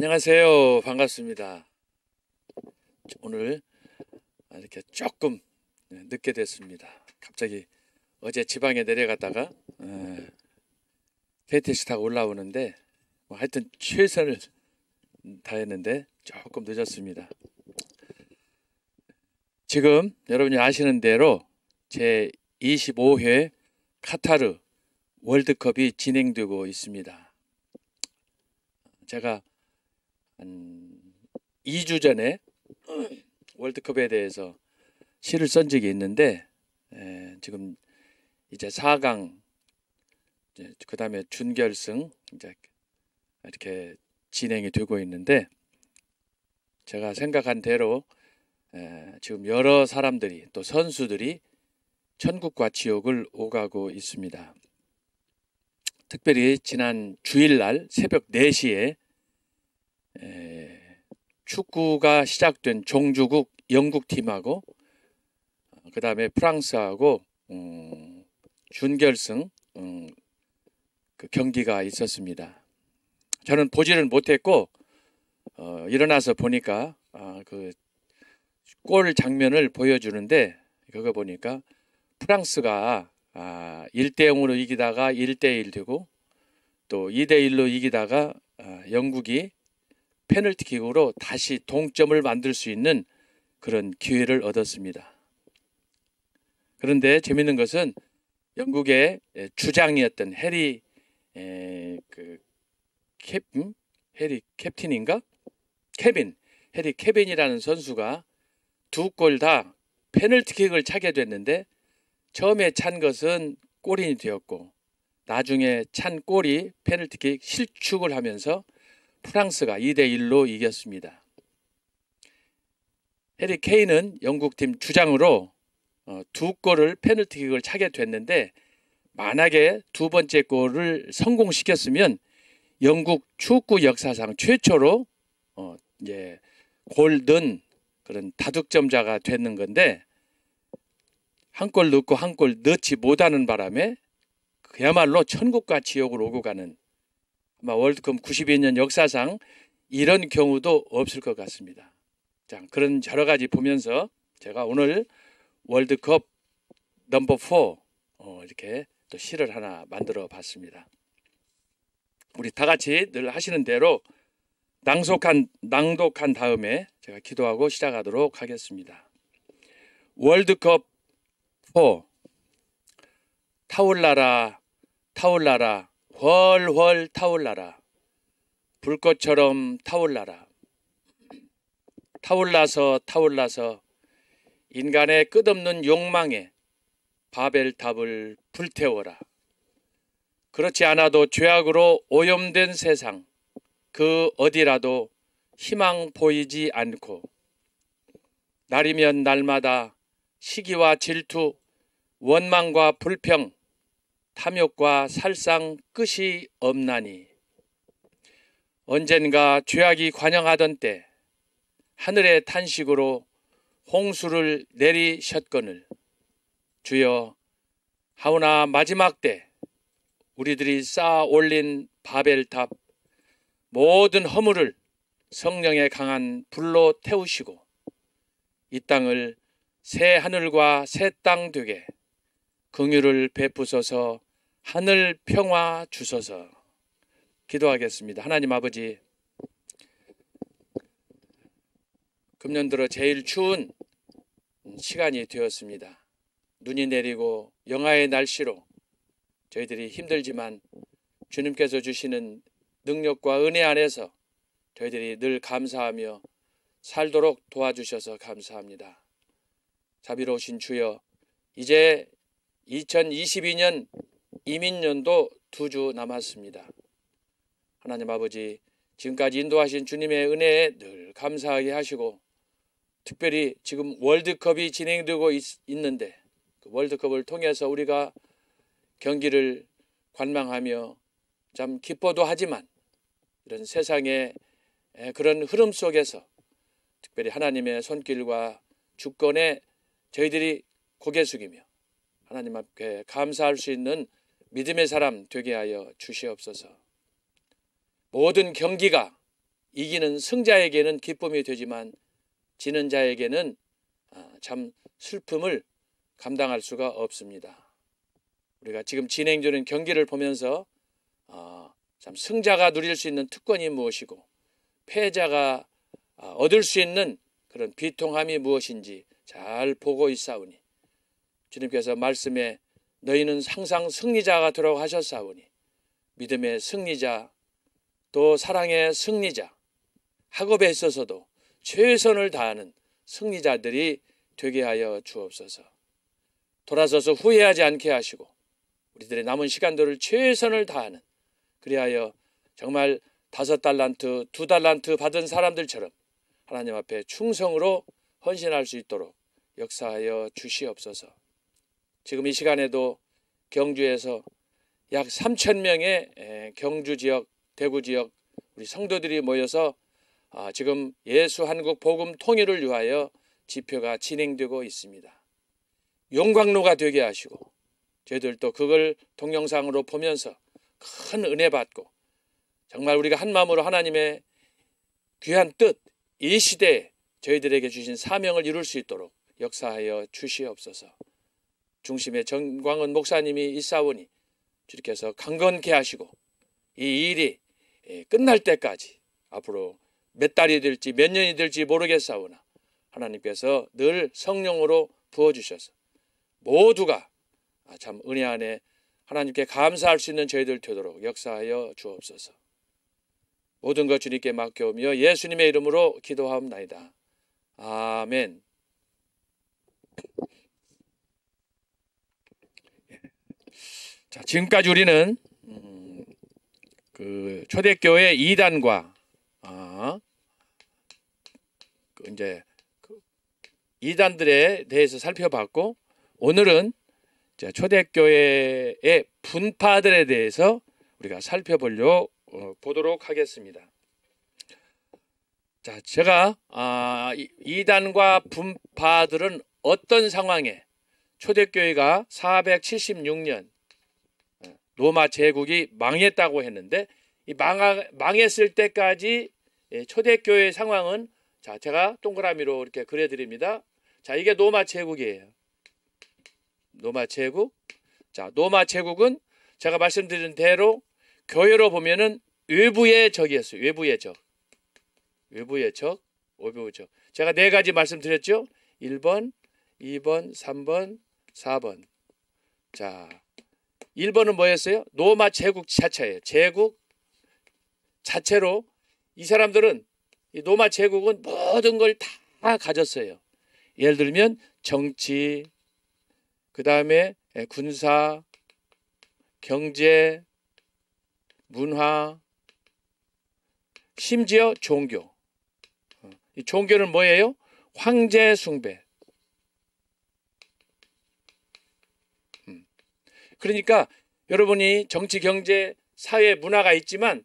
안녕하세요. 반갑습니다. 오늘 이렇게 조금 늦게 됐습니다. 갑자기 어제 지방에 내려갔다가 KTX 타고 올라오는데 하여튼 최선을 다했는데 조금 늦었습니다. 지금 여러분이 아시는 대로 제 25회 카타르 월드컵이 진행되고 있습니다. 제가 한 2주 전에 월드컵에 대해서 시를 쓴 적이 있는데 지금 이제 4강 그 다음에 준결승 이제 이렇게 진행이 되고 있는데 제가 생각한 대로 지금 여러 사람들이 또 선수들이 천국과 지옥을 오가고 있습니다. 특별히 지난 주일날 새벽 4시에 축구가 시작된 종주국 영국팀하고 그 다음에 프랑스하고 준결승 그 경기가 있었습니다. 저는 보지를 못했고 일어나서 보니까 그 골 장면을 보여주는데 그거 보니까 프랑스가 1대0으로 이기다가 1대1 되고 또 2대1로 이기다가 영국이 페널티킥으로 다시 동점을 만들 수 있는 그런 기회를 얻었습니다. 그런데 재밌는 것은 영국의 주장이었던 해리 캡틴인가? 해리 케빈이라는 선수가 두 골 다 페널티킥을 차게 됐는데 처음에 찬 것은 골인이 되었고 나중에 찬 골이 페널티킥 실축을 하면서 프랑스가 2대1로 이겼습니다. 해리 케인은 영국팀 주장으로 두 골을 페널티킥을 차게 됐는데 만약에 두 번째 골을 성공시켰으면 영국 축구 역사상 최초로 이제 골 넣은 그런 다득점자가 되는 건데 한 골 넣고 한 골 넣지 못하는 바람에 그야말로 천국과 지옥을 오고 가는 아마 월드컵 92년 역사상 이런 경우도 없을 것 같습니다. 자, 그런 여러 가지 보면서 제가 오늘 월드컵 넘버 4 이렇게 또 시를 하나 만들어 봤습니다. 우리 다 같이 늘 하시는 대로 낭독한 다음에 제가 기도하고 시작하도록 하겠습니다. 월드컵 4 타올라라 타올라라 훨훨 타올라라 불꽃처럼 타올라라 타올라서 타올라서 인간의 끝없는 욕망에 바벨탑을 불태워라. 그렇지 않아도 죄악으로 오염된 세상 그 어디라도 희망 보이지 않고 날이면 날마다 시기와 질투 원망과 불평 탐욕과 살상 끝이 없나니 언젠가 죄악이 관영하던 때 하늘의 탄식으로 홍수를 내리셨거늘 주여 하오나 마지막 때 우리들이 쌓아 올린 바벨탑 모든 허물을 성령의 강한 불로 태우시고 이 땅을 새 하늘과 새 땅 되게 긍휼을 베푸소서 하늘 평화 주소서. 기도하겠습니다. 하나님 아버지, 금년 들어 제일 추운 시간이 되었습니다. 눈이 내리고 영하의 날씨로 저희들이 힘들지만 주님께서 주시는 능력과 은혜 안에서 저희들이 늘 감사하며 살도록 도와주셔서 감사합니다. 자비로우신 주여, 이제 2022년 이민년도 2주 남았습니다. 하나님 아버지, 지금까지 인도하신 주님의 은혜에 늘 감사하게 하시고 특별히 지금 월드컵이 진행되고 있는데 그 월드컵을 통해서 우리가 경기를 관망하며 참 기뻐도 하지만 이런 세상의 그런 흐름 속에서 특별히 하나님의 손길과 주권에 저희들이 고개 숙이며 하나님 앞에 감사할 수 있는 믿음의 사람 되게 하여 주시옵소서. 모든 경기가 이기는 승자에게는 기쁨이 되지만 지는 자에게는 참 슬픔을 감당할 수가 없습니다. 우리가 지금 진행되는 경기를 보면서 참 승자가 누릴 수 있는 특권이 무엇이고 패자가 얻을 수 있는 그런 비통함이 무엇인지 잘 보고 있사오니 주님께서 말씀에 너희는 항상 승리자가 되라고 하셨사오니 믿음의 승리자 또 사랑의 승리자 학업에 있어서도 최선을 다하는 승리자들이 되게 하여 주옵소서. 돌아서서 후회하지 않게 하시고 우리들의 남은 시간들을 최선을 다하는 그리하여 정말 5달란트, 2달란트 받은 사람들처럼 하나님 앞에 충성으로 헌신할 수 있도록 역사하여 주시옵소서. 지금 이 시간에도 경주에서 약 3,000명의 경주 지역, 대구 지역 우리 성도들이 모여서 지금 예수 한국 복음 통일을 위하여 집회가 진행되고 있습니다. 용광로가 되게 하시고 저희들도 그걸 동영상으로 보면서 큰 은혜 받고 정말 우리가 한 마음으로 하나님의 귀한 뜻, 이 시대에 저희들에게 주신 사명을 이룰 수 있도록 역사하여 주시옵소서. 중심에 정광은 목사님이 있사오니 주께서 강건케 하시고 이 일이 끝날 때까지 앞으로 몇 달이 될지 몇 년이 될지 모르겠사오나 하나님께서 늘 성령으로 부어주셔서 모두가 참 은혜 안에 하나님께 감사할 수 있는 저희들 되도록 역사하여 주옵소서. 모든 것 주님께 맡겨오며 예수님의 이름으로 기도하옵나이다. 아멘. 자, 지금까지 우리는 그 초대교회 이단과 이제 이단들에 대해서 살펴봤고 오늘은 초대교회의 분파들에 대해서 우리가 보도록 하겠습니다. 자, 제가 이단과 분파들은 어떤 상황에 초대교회가 476년 로마 제국이 망했다고 했는데 이 망했을 때까지 초대교회의 상황은 자, 제가 동그라미로 이렇게 그려드립니다. 자, 이게 로마 제국이에요. 로마 제국. 자, 로마 제국은 제가 말씀드린 대로 교회로 보면은 외부의 적이었어요. 외부의 적. 외부의 적. 외부의 적. 제가 4가지 말씀드렸죠. 1번, 2번, 3번, 4번. 자, 1번은 뭐였어요? 로마 제국 자체예요. 제국 자체로 이 사람들은 이 로마 제국은 모든 걸 다 가졌어요. 예를 들면 정치, 그 다음에 군사, 경제, 문화, 심지어 종교. 이 종교는 뭐예요? 황제 숭배. 그러니까 여러분이 정치, 경제, 사회, 문화가 있지만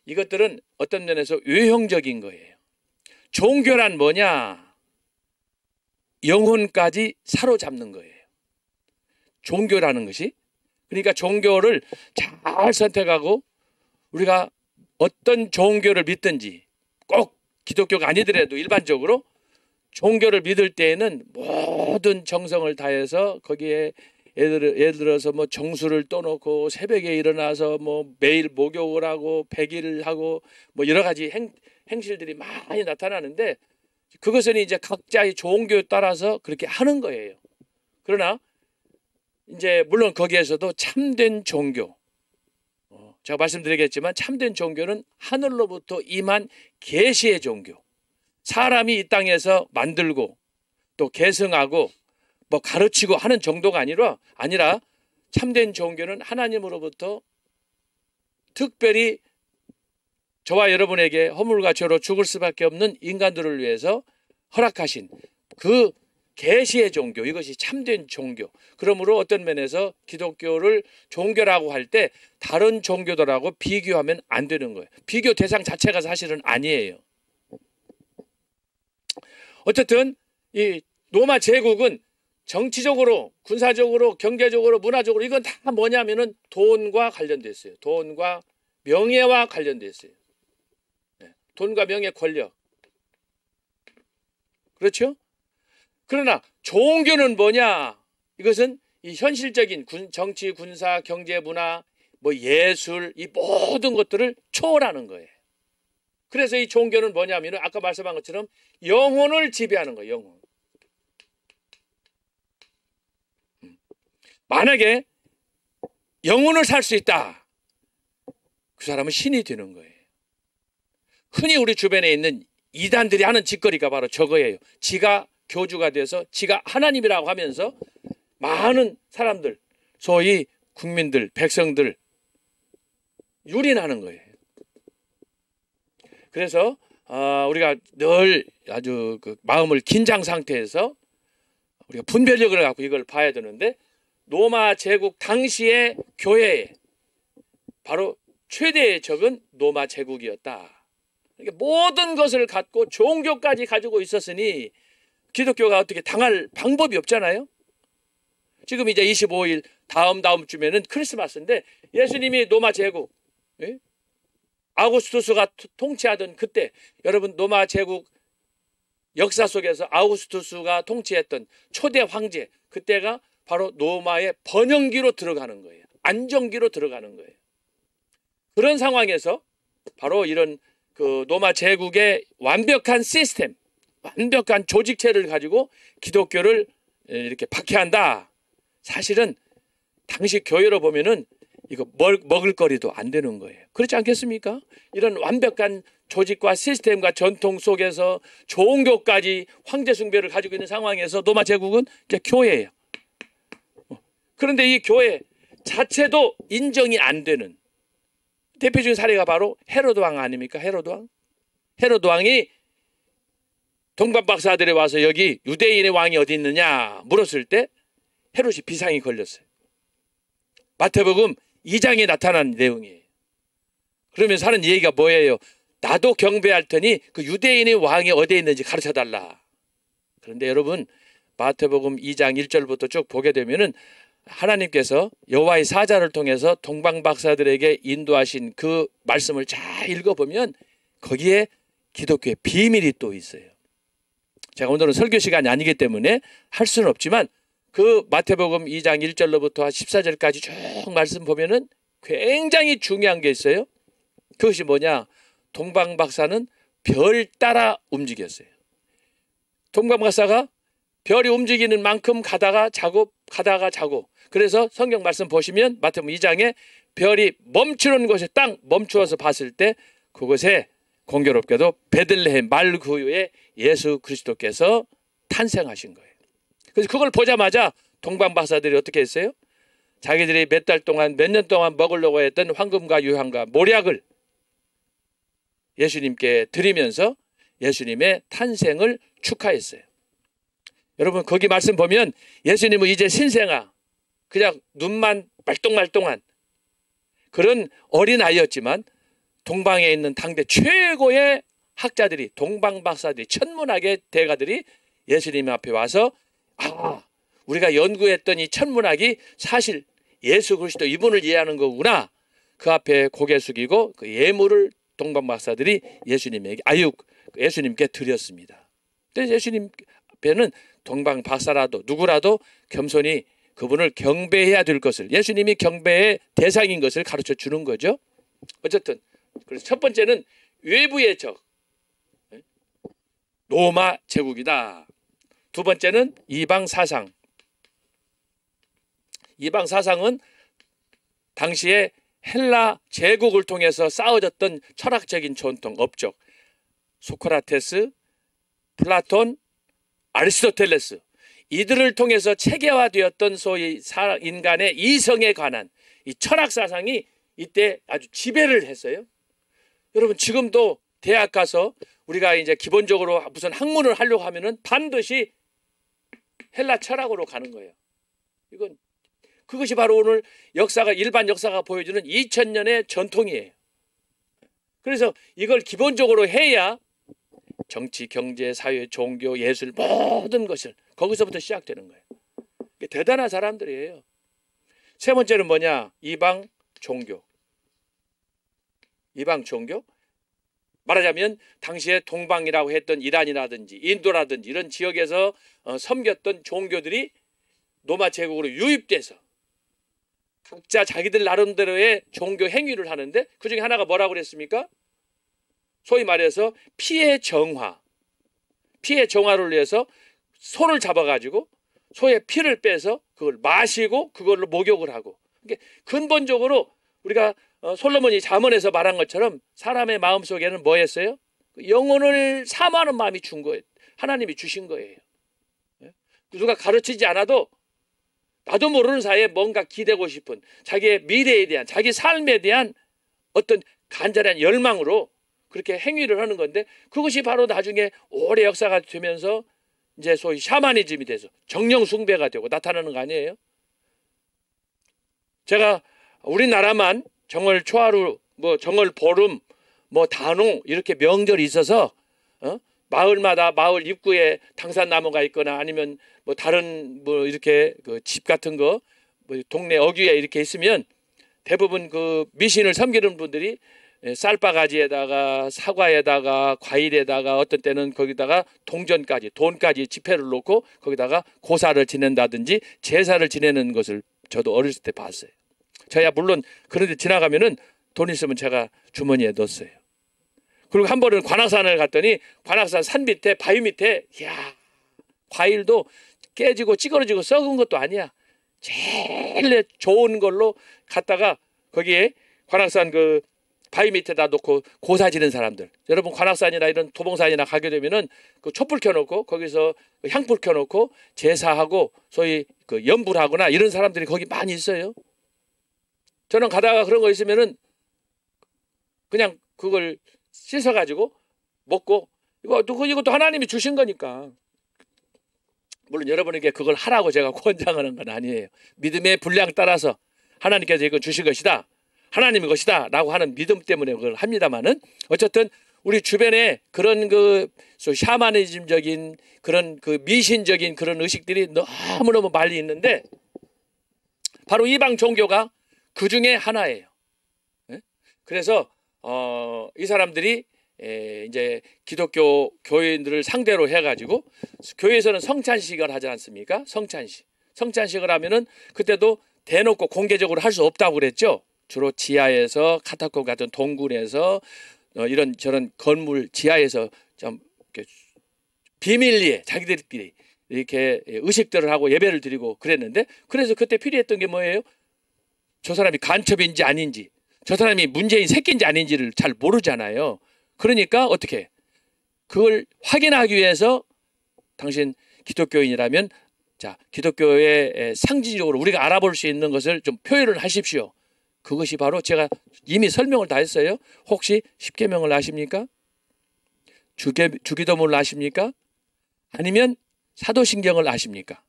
이것들은 어떤 면에서 외형적인 거예요. 종교란 뭐냐? 영혼까지 사로잡는 거예요. 종교라는 것이. 그러니까 종교를 잘 선택하고 우리가 어떤 종교를 믿든지 꼭 기독교가 아니더라도 일반적으로 종교를 믿을 때에는 모든 정성을 다해서 거기에 예를 들어서 뭐 정수를 떠놓고 새벽에 일어나서 뭐 매일 목욕을 하고 백일을 하고 뭐 여러 가지 행실들이 많이 나타나는데 그것은 이제 각자의 종교에 따라서 그렇게 하는 거예요. 그러나 이제 물론 거기에서도 참된 종교, 제가 말씀드리겠지만 참된 종교는 하늘로부터 임한 계시의 종교. 사람이 이 땅에서 만들고 또 계승하고 뭐 가르치고 하는 정도가 아니라 참된 종교는 하나님으로부터 특별히 저와 여러분에게 허물과 죄로 죽을 수밖에 없는 인간들을 위해서 허락하신 그 계시의 종교, 이것이 참된 종교. 그러므로 어떤 면에서 기독교를 종교라고 할 때 다른 종교들하고 비교하면 안 되는 거예요. 비교 대상 자체가 사실은 아니에요. 어쨌든 이 로마 제국은 정치적으로, 군사적으로, 경제적으로, 문화적으로 이건 다 뭐냐면은 돈과 관련돼 있어요. 돈과 명예와 관련돼 있어요. 돈과 명예, 권력. 그렇죠? 그러나 종교는 뭐냐? 이것은 이 현실적인 정치, 군사, 경제, 문화, 뭐 예술, 이 모든 것들을 초월하는 거예요. 그래서 이 종교는 뭐냐면 아까 말씀한 것처럼 영혼을 지배하는 거예요. 영혼. 만약에 영혼을 살 수 있다. 그 사람은 신이 되는 거예요. 흔히 우리 주변에 있는 이단들이 하는 짓거리가 바로 저거예요. 지가 교주가 돼서 지가 하나님이라고 하면서 많은 사람들, 소위 국민들, 백성들 유린하는 거예요. 그래서 우리가 늘 아주 그 마음을 긴장 상태에서 우리가 분별력을 갖고 이걸 봐야 되는데, 로마 제국 당시의 교회에 바로 최대의 적은 로마 제국이었다. 그러니까 모든 것을 갖고 종교까지 가지고 있었으니 기독교가 어떻게 당할 방법이 없잖아요. 지금 이제 25일 다음 주면은 크리스마스인데 예수님이 로마 제국, 예? 아우구스투스가 통치하던 그때, 여러분 로마 제국 역사 속에서 아우구스투스가 통치했던 초대 황제, 그때가 바로 로마의 번영기로 들어가는 거예요. 안정기로 들어가는 거예요. 그런 상황에서 바로 이런 그 로마 제국의 완벽한 시스템, 완벽한 조직체를 가지고 기독교를 이렇게 박해한다. 사실은 당시 교회로 보면은 이거 먹을 거리도 안 되는 거예요. 그렇지 않겠습니까? 이런 완벽한 조직과 시스템과 전통 속에서 종교까지 황제 숭배를 가지고 있는 상황에서 로마 제국은 이제 교회예요. 그런데 이 교회 자체도 인정이 안 되는 대표적인 사례가 바로 헤로드 왕 아닙니까? 헤로드 왕. 헤로드 왕이 동방박사들이 와서 여기 유대인의 왕이 어디 있느냐 물었을 때 헤롯이 비상이 걸렸어요. 마태복음 2장에 나타난 내용이에요. 그러면서 하는 얘기가 뭐예요? 나도 경배할 테니 그 유대인의 왕이 어디에 있는지 가르쳐달라. 그런데 여러분 마태복음 2장 1절부터 쭉 보게 되면은 하나님께서 여호와의 사자를 통해서 동방박사들에게 인도하신 그 말씀을 잘 읽어보면 거기에 기독교의 비밀이 또 있어요. 제가 오늘은 설교 시간이 아니기 때문에 할 수는 없지만 그 마태복음 2장 1절로부터 14절까지 쭉 말씀 보면은 굉장히 중요한 게 있어요. 그것이 뭐냐? 동방박사는 별 따라 움직였어요. 동방박사가 별이 움직이는 만큼 가다가 자고 가다가 자고. 그래서 성경 말씀 보시면 마태복음 2장에 별이 멈추는 곳에 딱 멈추어서 봤을 때 그곳에 공교롭게도 베들레헴 말구유에 예수 그리스도께서 탄생하신 거예요. 그래서 그걸 보자마자 동방박사들이 어떻게 했어요? 자기들이 몇 달 동안 몇 년 동안 먹으려고 했던 황금과 유향과 모략을 예수님께 드리면서 예수님의 탄생을 축하했어요. 여러분 거기 말씀 보면 예수님은 이제 신생아, 그냥 눈만 말똥말똥한 그런 어린아이였지만 동방에 있는 당대 최고의 학자들이, 동방박사들이, 천문학의 대가들이 예수님 앞에 와서 우리가 연구했던 이 천문학이 사실 예수 그리스도 이분을 이해하는 거구나. 그 앞에 고개 숙이고 그 예물을 동방박사들이 예수님께 드렸습니다. 그래서 예수님 앞에는 동방박사라도 누구라도 겸손히 그분을 경배해야 될 것을, 예수님이 경배의 대상인 것을 가르쳐 주는 거죠. 어쨌든 그래서 첫 번째는 외부의 적, 로마 제국이다. 두 번째는 이방 사상. 이방 사상은 당시에 헬라 제국을 통해서 쌓아졌던 철학적인 전통, 업적, 소크라테스, 플라톤, 아리스토텔레스, 이들을 통해서 체계화되었던 소위 인간의 이성에 관한 이 철학 사상이 이때 아주 지배를 했어요. 여러분 지금도 대학 가서 우리가 이제 기본적으로 무슨 학문을 하려고 하면은 반드시 헬라 철학으로 가는 거예요. 그것이 바로 오늘 일반 역사가 보여주는 2000년의 전통이에요. 그래서 이걸 기본적으로 해야 정치, 경제, 사회, 종교, 예술 모든 것을 거기서부터 시작되는 거예요. 대단한 사람들이에요. 세 번째는 뭐냐? 이방 종교. 이방 종교? 말하자면 당시에 동방이라고 했던 이란이라든지 인도라든지 이런 지역에서 섬겼던 종교들이 로마 제국으로 유입돼서 각자 자기들 나름대로의 종교 행위를 하는데 그중에 하나가 뭐라고 그랬습니까? 소위 말해서 피의 정화를 위해서 소를 잡아가지고 소의 피를 빼서 그걸 마시고 그걸로 목욕을 하고, 그러니까 근본적으로 우리가 솔로몬이 잠언에서 말한 것처럼 사람의 마음속에는 뭐였어요? 영혼을 사모하는 마음이 준 거예요. 하나님이 주신 거예요. 누가 가르치지 않아도 나도 모르는 사이에 뭔가 기대고 싶은 자기의 미래에 대한, 자기 삶에 대한 어떤 간절한 열망으로 그렇게 행위를 하는 건데, 그것이 바로 나중에 오래 역사가 되면서 이제 소위 샤머니즘이 돼서 정령 숭배가 되고 나타나는 거 아니에요? 제가 우리나라만 정월 초하루, 정월 보름, 단오 이렇게 명절이 있어서 마을마다 마을 입구에 당산나무가 있거나 아니면 다른 이렇게 그 집 같은 거 동네 어귀에 이렇게 있으면 대부분 그 미신을 섬기는 분들이 쌀바가지에다가 사과에다가 과일에다가 어떤 때는 거기다가 동전까지 돈까지 지폐를 놓고 거기다가 고사를 지낸다든지 제사를 지내는 것을 저도 어렸을 때 봤어요. 저야 물론 그런데 지나가면은 돈 있으면 제가 주머니에 넣었어요. 그리고 한 번은 관악산을 갔더니 관악산 산 밑에 바위 밑에 과일도 깨지고 찌그러지고 썩은 것도 아니야. 제일 좋은 걸로 갔다가 거기에 관악산 그 바위 밑에다 놓고 고사 지는 사람들, 여러분 관악산이나 이런 도봉산이나 가게 되면은 그 촛불 켜놓고 거기서 향불 켜놓고 제사하고 소위 그 염불하거나 이런 사람들이 거기 많이 있어요. 저는 가다가 그런 거 있으면은 그냥 그걸 씻어가지고 먹고, 이것도 하나님이 주신 거니까. 물론 여러분에게 그걸 하라고 제가 권장하는 건 아니에요. 믿음의 분량 따라서 하나님께서 이거 주신 것이다, 하나님의 것이다 라고 하는 믿음 때문에 그걸 합니다만은, 어쨌든 우리 주변에 그런 그 샤머니즘적인 그런 그 미신적인 그런 의식들이 너무너무 많이 있는데 바로 이방 종교가 그 중에 하나예요. 그래서 이 사람들이 이제 기독교 교인들을 상대로 해가지고 교회에서는 성찬식을 하지 않습니까? 성찬식을 하면은 그때도 대놓고 공개적으로 할 수 없다고 그랬죠. 주로 지하에서 카타콤 같은 동굴에서 이런 저런 건물 지하에서 좀 비밀리에 자기들끼리 이렇게 의식들을 하고 예배를 드리고 그랬는데, 그래서 그때 필요했던 게 뭐예요? 저 사람이 간첩인지 아닌지, 저 사람이 문재인 새끼인지 아닌지를 잘 모르잖아요. 그러니까 어떻게 그걸 확인하기 위해서 당신 기독교인이라면 자, 기독교의 상징적으로 우리가 알아볼 수 있는 것을 좀 표현을 하십시오. 그것이 바로 제가 이미 설명을 다 했어요. 혹시 십계명을 아십니까? 주기도문을 아십니까? 아니면 사도신경을 아십니까?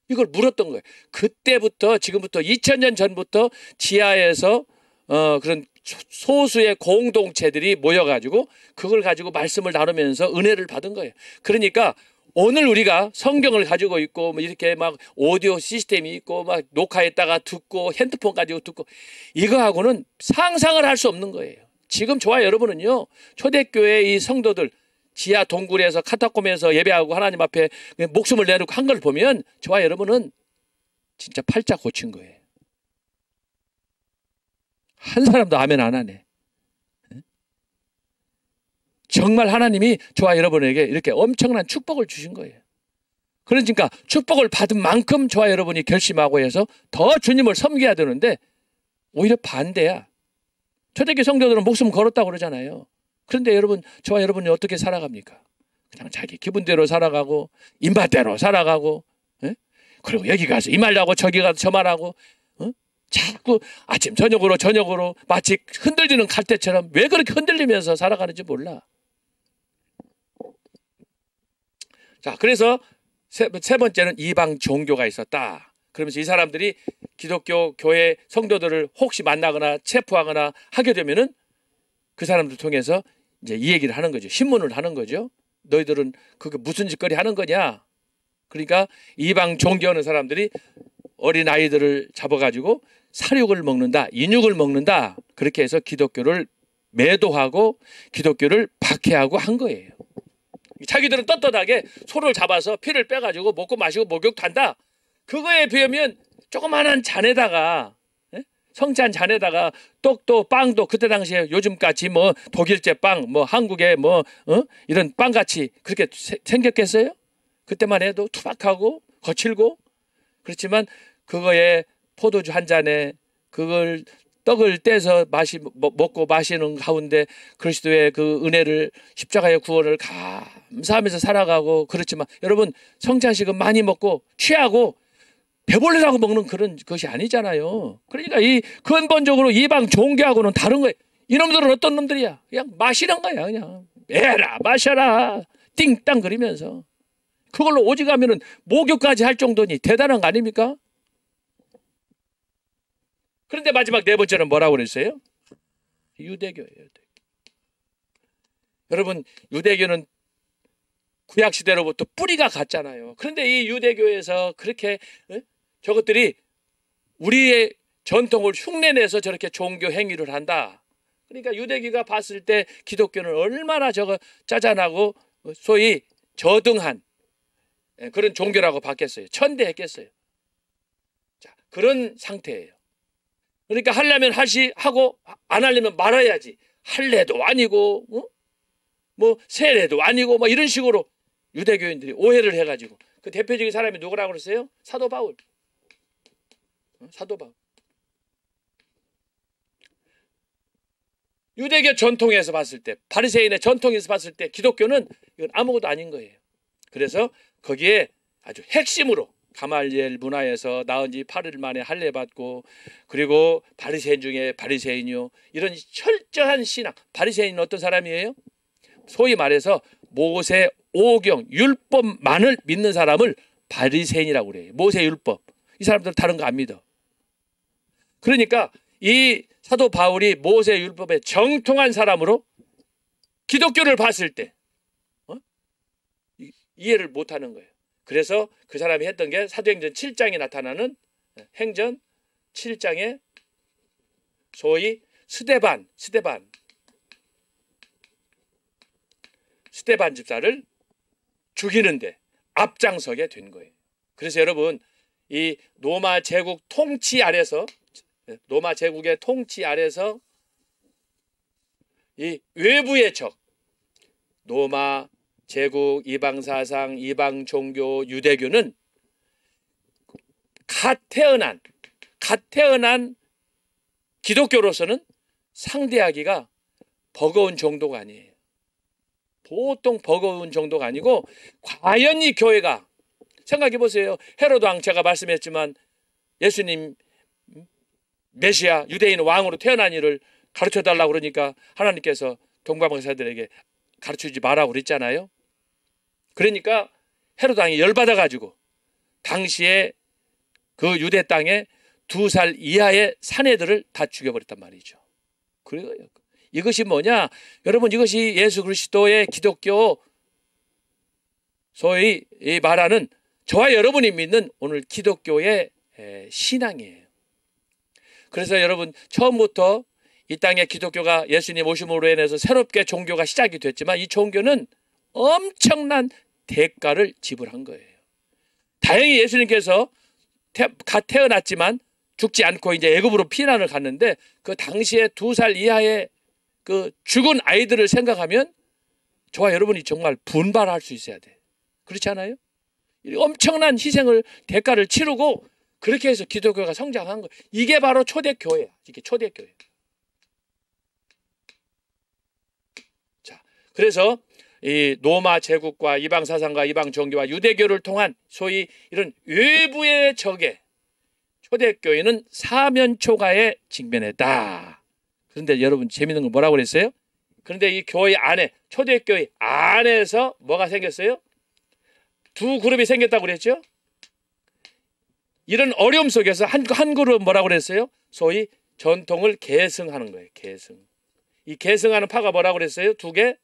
이걸 물었던 거예요. 그때부터 지금부터 2000년 전부터 지하에서 그런 소수의 공동체들이 모여가지고 그걸 가지고 말씀을 나누면서 은혜를 받은 거예요. 그러니까 오늘 우리가 성경을 가지고 있고 이렇게 막 오디오 시스템이 있고 막 녹화했다가 듣고 핸드폰 가지고 듣고 이거하고는 상상을 할 수 없는 거예요. 지금 저와 여러분은요, 초대교회 이 성도들 지하 동굴에서 카타콤에서 예배하고 하나님 앞에 목숨을 내놓고 한 걸 보면 저와 여러분은 진짜 팔자 고친 거예요. 한 사람도 아멘 안 하네. 정말 하나님이 저와 여러분에게 이렇게 엄청난 축복을 주신 거예요. 그러니까 축복을 받은 만큼 저와 여러분이 결심하고 해서 더 주님을 섬겨야 되는데 오히려 반대야. 초대교회 성도들은 목숨 걸었다고 그러잖아요. 그런데 여러분, 저와 여러분이 어떻게 살아갑니까? 그냥 자기 기분대로 살아가고 입맛대로 살아가고, 그리고 여기 가서 이 말하고 저기 가서 저 말하고, 자꾸 아침 저녁으로 마치 흔들리는 갈대처럼 왜 그렇게 흔들리면서 살아가는지 몰라. 자, 그래서 세 번째는 이방 종교가 있었다. 그러면서 이 사람들이 기독교 교회 성도들을 혹시 만나거나 체포하거나 하게 되면은 그 사람들 통해서 이제 이 얘기를 하는 거죠. 신문을 하는 거죠. 너희들은 그게 무슨 짓거리 하는 거냐. 그러니까 이방 종교하는 사람들이 어린 아이들을 잡아가지고 사육을 먹는다, 인육을 먹는다. 그렇게 해서 기독교를 매도하고 기독교를 박해하고 한 거예요. 자기들은 떳떳하게 소를 잡아서 피를 빼가지고 먹고 마시고 목욕도 한다. 그거에 비하면 조그마한 잔에다가, 성찬 잔에다가 떡도 빵도 그때 당시에 요즘같이 뭐 독일제 빵, 뭐 한국의 뭐 이런 빵같이 그렇게 생겼겠어요? 그때만 해도 투박하고 거칠고. 그렇지만 그거에 포도주 한 잔에 그걸 떡을 떼서 먹고 마시는 가운데 그리스도의 그 은혜를, 십자가의 구원을 감사하면서 살아가고. 그렇지만 여러분, 성찬식은 많이 먹고 취하고 배불리라고 먹는 그런 것이 아니잖아요. 그러니까 이 근본적으로 이방 종교하고는 다른 거예요. 이놈들은 어떤 놈들이야? 그냥 마시는 거야. 그냥 에라 마셔라 띵땅 거리면서 그걸로 오직하면은 목욕까지 할 정도니 대단한 거 아닙니까? 그런데 마지막 네 번째는 뭐라고 그랬어요? 유대교예요. 여러분, 유대교는 구약시대로부터 뿌리가 갔잖아요. 그런데 이 유대교에서 그렇게 저것들이 우리의 전통을 흉내내서 저렇게 종교 행위를 한다. 그러니까 유대교가 봤을 때 기독교는 얼마나 저거 짜잔하고 소위 저등한 그런 종교라고 봤겠어요. 천대했겠어요. 자, 그런 상태예요. 그러니까 하려면 하고 안 하려면 말아야지. 할례도 아니고 뭐 세례도 아니고 뭐 이런 식으로 유대교인들이 오해를 해가지고. 그 대표적인 사람이 누구라고 그랬어요? 사도 바울. 사도 바울. 유대교 전통에서 봤을 때, 바리새인의 전통에서 봤을 때 기독교는 이건 아무것도 아닌 거예요. 그래서 거기에 아주 핵심으로 가말리엘 문화에서 나은 지 8일 만에 할례 받고, 그리고 바리새인 중에 바리새인이요, 이런 철저한 신앙. 바리새인은 어떤 사람이에요? 소위 말해서 모세 오경 율법만을 믿는 사람을 바리새인이라고 그래요. 모세 율법. 이 사람들 다른 거 안 믿어. 그러니까 이 사도 바울이 모세 율법에 정통한 사람으로 기독교를 봤을 때 이해를 못하는 거예요. 그래서 그 사람이 했던 게 사도행전 7장에 나타나는, 행전 7장에 소위 스데반 집사를 죽이는데 앞장서게 된 거예요. 그래서 여러분, 이 로마 제국 통치 아래서, 로마 제국의 통치 아래서 이 외부의 적, 로마 제국, 이방 사상, 이방 종교, 유대교는 갓 태어난 기독교로서는 상대하기가 버거운 정도가 아니에요. 보통 버거운 정도가 아니고, 과연 이 교회가, 생각해 보세요. 헤로드 왕, 제가 말씀했지만 예수님 메시아 유대인 왕으로 태어난 일을 가르쳐 달라고 그러니까 하나님께서 동방박사들에게 가르치지 마라고 그랬잖아요. 그러니까 헤로드 왕이 열받아 가지고 당시에 그 유대 땅에 2살 이하의 사내들을 다 죽여버렸단 말이죠. 그래요. 이것이 뭐냐? 여러분, 이것이 예수 그리스도의 기독교, 소위 말하는 저와 여러분이 믿는 오늘 기독교의 신앙이에요. 그래서 여러분, 처음부터 이 땅에 기독교가 예수님 오심으로 인해서 새롭게 종교가 시작이 됐지만 이 종교는 엄청난 대가를 지불한 거예요. 다행히 예수님께서 갓 태어났지만 죽지 않고 이제 애굽으로 피난을 갔는데, 그 당시에 2살 이하의 그 죽은 아이들을 생각하면 저와 여러분이 정말 분발할 수 있어야 돼. 그렇지 않아요? 엄청난 희생을, 대가를 치르고 그렇게 해서 기독교가 성장한 거예요. 이게 바로 초대교회야. 이게 초대교회. 자, 그래서 이 로마 제국과 이방 사상과 이방 종교와 유대교를 통한 소위 이런 외부의 적에 초대교회는 사면초가에 직면했다. 그런데 여러분, 재밌는 건 뭐라고 그랬어요? 그런데 이 교회 안에, 초대교회 안에서 뭐가 생겼어요? 두 그룹이 생겼다고 그랬죠? 이런 어려움 속에서 한 그룹은 뭐라고 그랬어요? 소위 전통을 계승하는 거예요. 계승. 이 계승하는 파가 뭐라고 그랬어요? 두 개.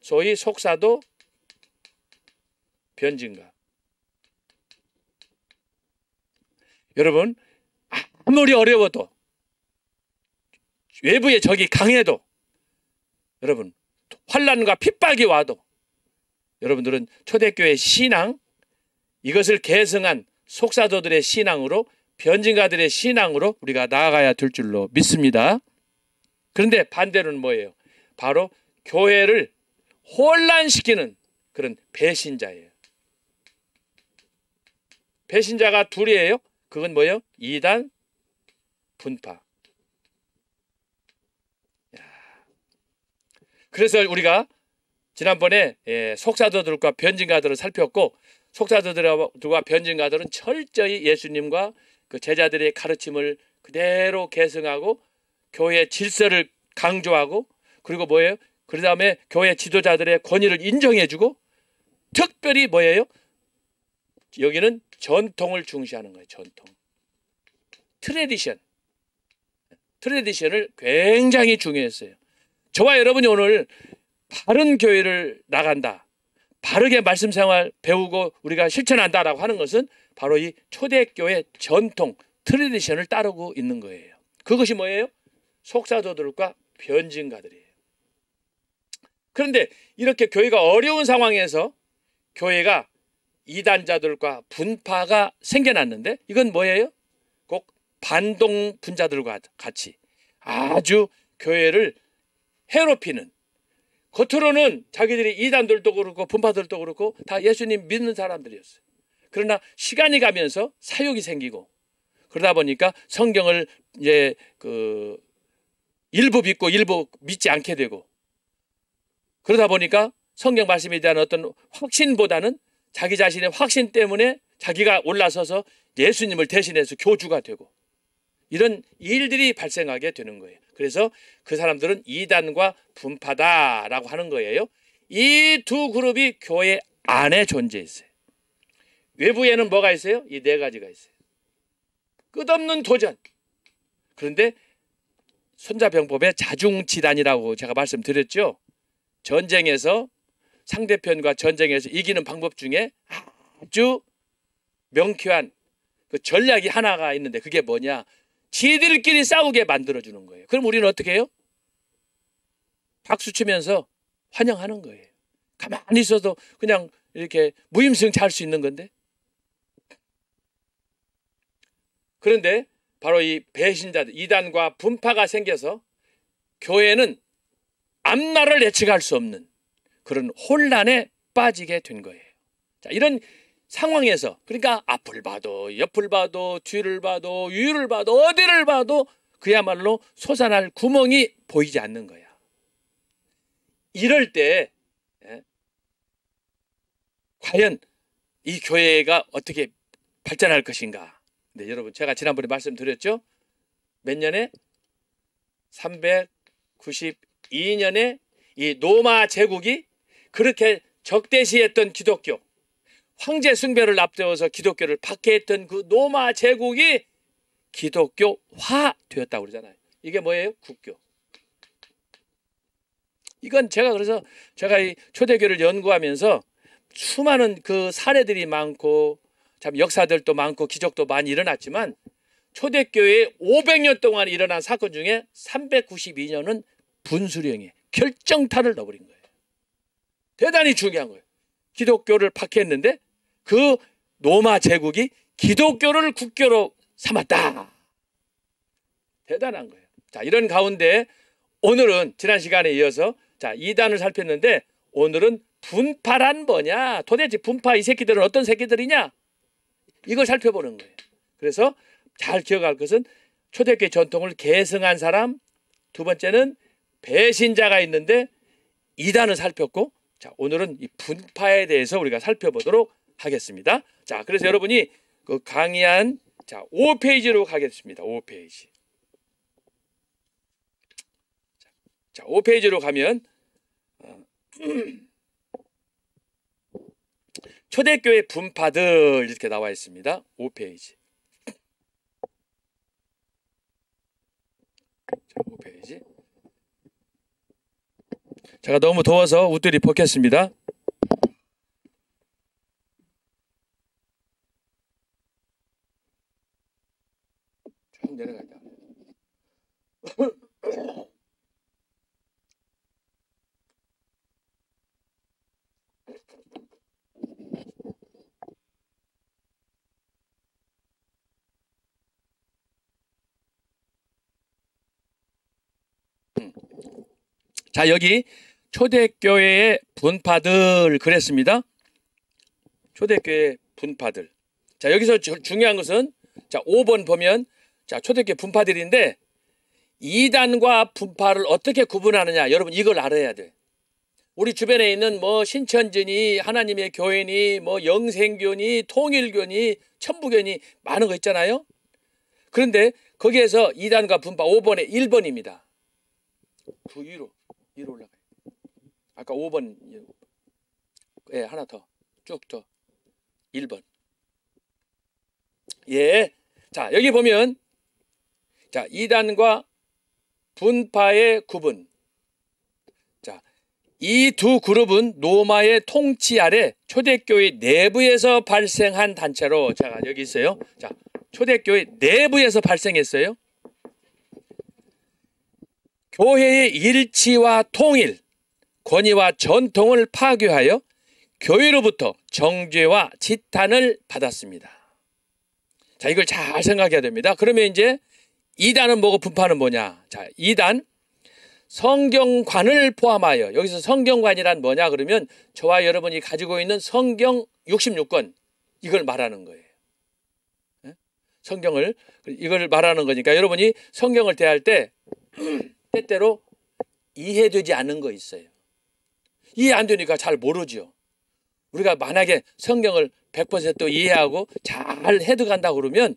소위 속사도, 변증가. 여러분, 아무리 어려워도, 외부의 적이 강해도 여러분 환난과 핍박이 와도 여러분들은 초대교회 신앙, 이것을 계승한 속사도들의 신앙으로, 변증가들의 신앙으로 우리가 나아가야 될 줄로 믿습니다. 그런데 반대로는 뭐예요? 바로 교회를 혼란시키는 그런 배신자예요. 배신자가 둘이에요. 그건 뭐예요? 이단, 분파. 그래서 우리가 지난번에 속사도들과 변증가들을 살폈고, 속사도들과 변증가들은 철저히 예수님과 그 제자들의 가르침을 그대로 계승하고 교회의 질서를 강조하고, 그리고 뭐예요? 그 다음에 교회 지도자들의 권위를 인정해주고, 특별히 뭐예요? 여기는 전통을 중시하는 거예요. 전통. 트레디션을 굉장히 중요했어요. 저와 여러분이 오늘 바른 교회를 나간다, 바르게 말씀 생활 배우고 우리가 실천한다라고 하는 것은 바로 이 초대교회 전통, 트레디션을 따르고 있는 거예요. 그것이 뭐예요? 속사도들과 변증가들이에요. 그런데 이렇게 교회가 어려운 상황에서 교회가 이단자들과 분파가 생겨났는데, 이건 뭐예요? 꼭 반동 분자들과 같이 아주 교회를 해롭히는, 겉으로는 자기들이 이단들도 그렇고 분파들도 그렇고 다 예수님 믿는 사람들이었어요. 그러나 시간이 가면서 사욕이 생기고, 그러다 보니까 성경을 이제 일부 믿고 일부 믿지 않게 되고, 그러다 보니까 성경 말씀에 대한 어떤 확신보다는 자기 자신의 확신 때문에 자기가 올라서서 예수님을 대신해서 교주가 되고, 이런 일들이 발생하게 되는 거예요. 그래서 그 사람들은 이단과 분파다라고 하는 거예요. 이 두 그룹이 교회 안에 존재했어요. 외부에는 뭐가 있어요? 이 네 가지가 있어요. 끝없는 도전. 그런데 손자병법의 자중지단이라고 제가 말씀드렸죠. 전쟁에서, 상대편과 전쟁에서 이기는 방법 중에 아주 명쾌한 그 전략이 하나가 있는데, 그게 뭐냐? 지들끼리 싸우게 만들어주는 거예요. 그럼 우리는 어떻게 해요? 박수 치면서 환영하는 거예요. 가만히 있어도 그냥 이렇게 무임승차 할 수 있는 건데. 그런데 바로 이 배신자들, 이단과 분파가 생겨서 교회는 앞날을 예측할 수 없는 그런 혼란에 빠지게 된 거예요. 자, 이런 상황에서, 그러니까 앞을 봐도 옆을 봐도 뒤를 봐도 위를 봐도 어디를 봐도 그야말로 솟아날 구멍이 보이지 않는 거야. 이럴 때 과연 이 교회가 어떻게 발전할 것인가? 네, 여러분, 제가 지난번에 말씀드렸죠. 몇 년에? 392년에 이 로마 제국이 그렇게 적대시했던 기독교, 황제 숭배를 앞세워서 기독교를 박해했던 그 로마 제국이 기독교화 되었다고 그러잖아요. 이게 뭐예요? 국교. 이건 그래서 제가 이 초대교를 연구하면서 수많은 그 사례들이 많고, 참 역사들도 많고 기적도 많이 일어났지만, 초대교회에 500년 동안 일어난 사건 중에 392년은 분수령의 결정타를 넣어버린 거예요. 대단히 중요한 거예요. 기독교를 박해했는데 그 로마 제국이 기독교를 국교로 삼았다. 대단한 거예요. 자, 이런 가운데 오늘은 지난 시간에 이어서 이단을 살폈는데, 오늘은 분파란 뭐냐? 도대체 분파 이 새끼들은 어떤 새끼들이냐? 이걸 살펴보는 거예요. 그래서 잘 기억할 것은 초대교회 전통을 계승한 사람, 두 번째는 배신자가 있는데 이단을 살폈고, 자, 오늘은 이 분파에 대해서 우리가 살펴보도록 하겠습니다. 자, 그래서 여러분이 그 강의한 5페이지로 가겠습니다. 5페이지. 자, 5페이지로 가면 초대교회 분파들 이렇게 나와 있습니다. 5페이지. 자, 5페이지. 제가 너무 더워서 옷들이 벗겼습니다. 쭉 내려가자. 자, 여기 초대교회의 분파들 그랬습니다. 초대교회 분파들. 자, 여기서 중요한 것은 자, 5번 보면 자, 초대교회 분파들인데 이단과 분파를 어떻게 구분하느냐. 여러분 이걸 알아야 돼. 우리 주변에 있는 뭐 신천지니 하나님의 교회니 뭐 영생교니 통일교니 천부교니 많은 거 있잖아요. 그런데 거기에서 이단과 분파 5번에 1번입니다. 그 위로 올라가요. 아까 5번 예, 하나 더 쭉 더 1번. 예. 자, 여기 보면 자, 이단과 분파의 구분. 자, 이 두 그룹은 로마의 통치 아래 초대교회 내부에서 발생한 단체로 제가 여기 있어요. 자, 초대교회 내부에서 발생했어요. 교회의 일치와 통일, 권위와 전통을 파괴하여 교회로부터 정죄와 지탄을 받았습니다. 자, 이걸 잘 생각해야 됩니다. 그러면 이제 이단은 뭐고 분파는 뭐냐? 자, 이단 성경관을 포함하여, 여기서 성경관이란 뭐냐 그러면 저와 여러분이 가지고 있는 성경 66권 이걸 말하는 거예요. 성경을 이걸 말하는 거니까 여러분이 성경을 대할 때 때때로 이해되지 않는 거 있어요. 이해 안 되니까 잘 모르죠. 우리가 만약에 성경을 100% 이해하고 잘 해석한다고 그러면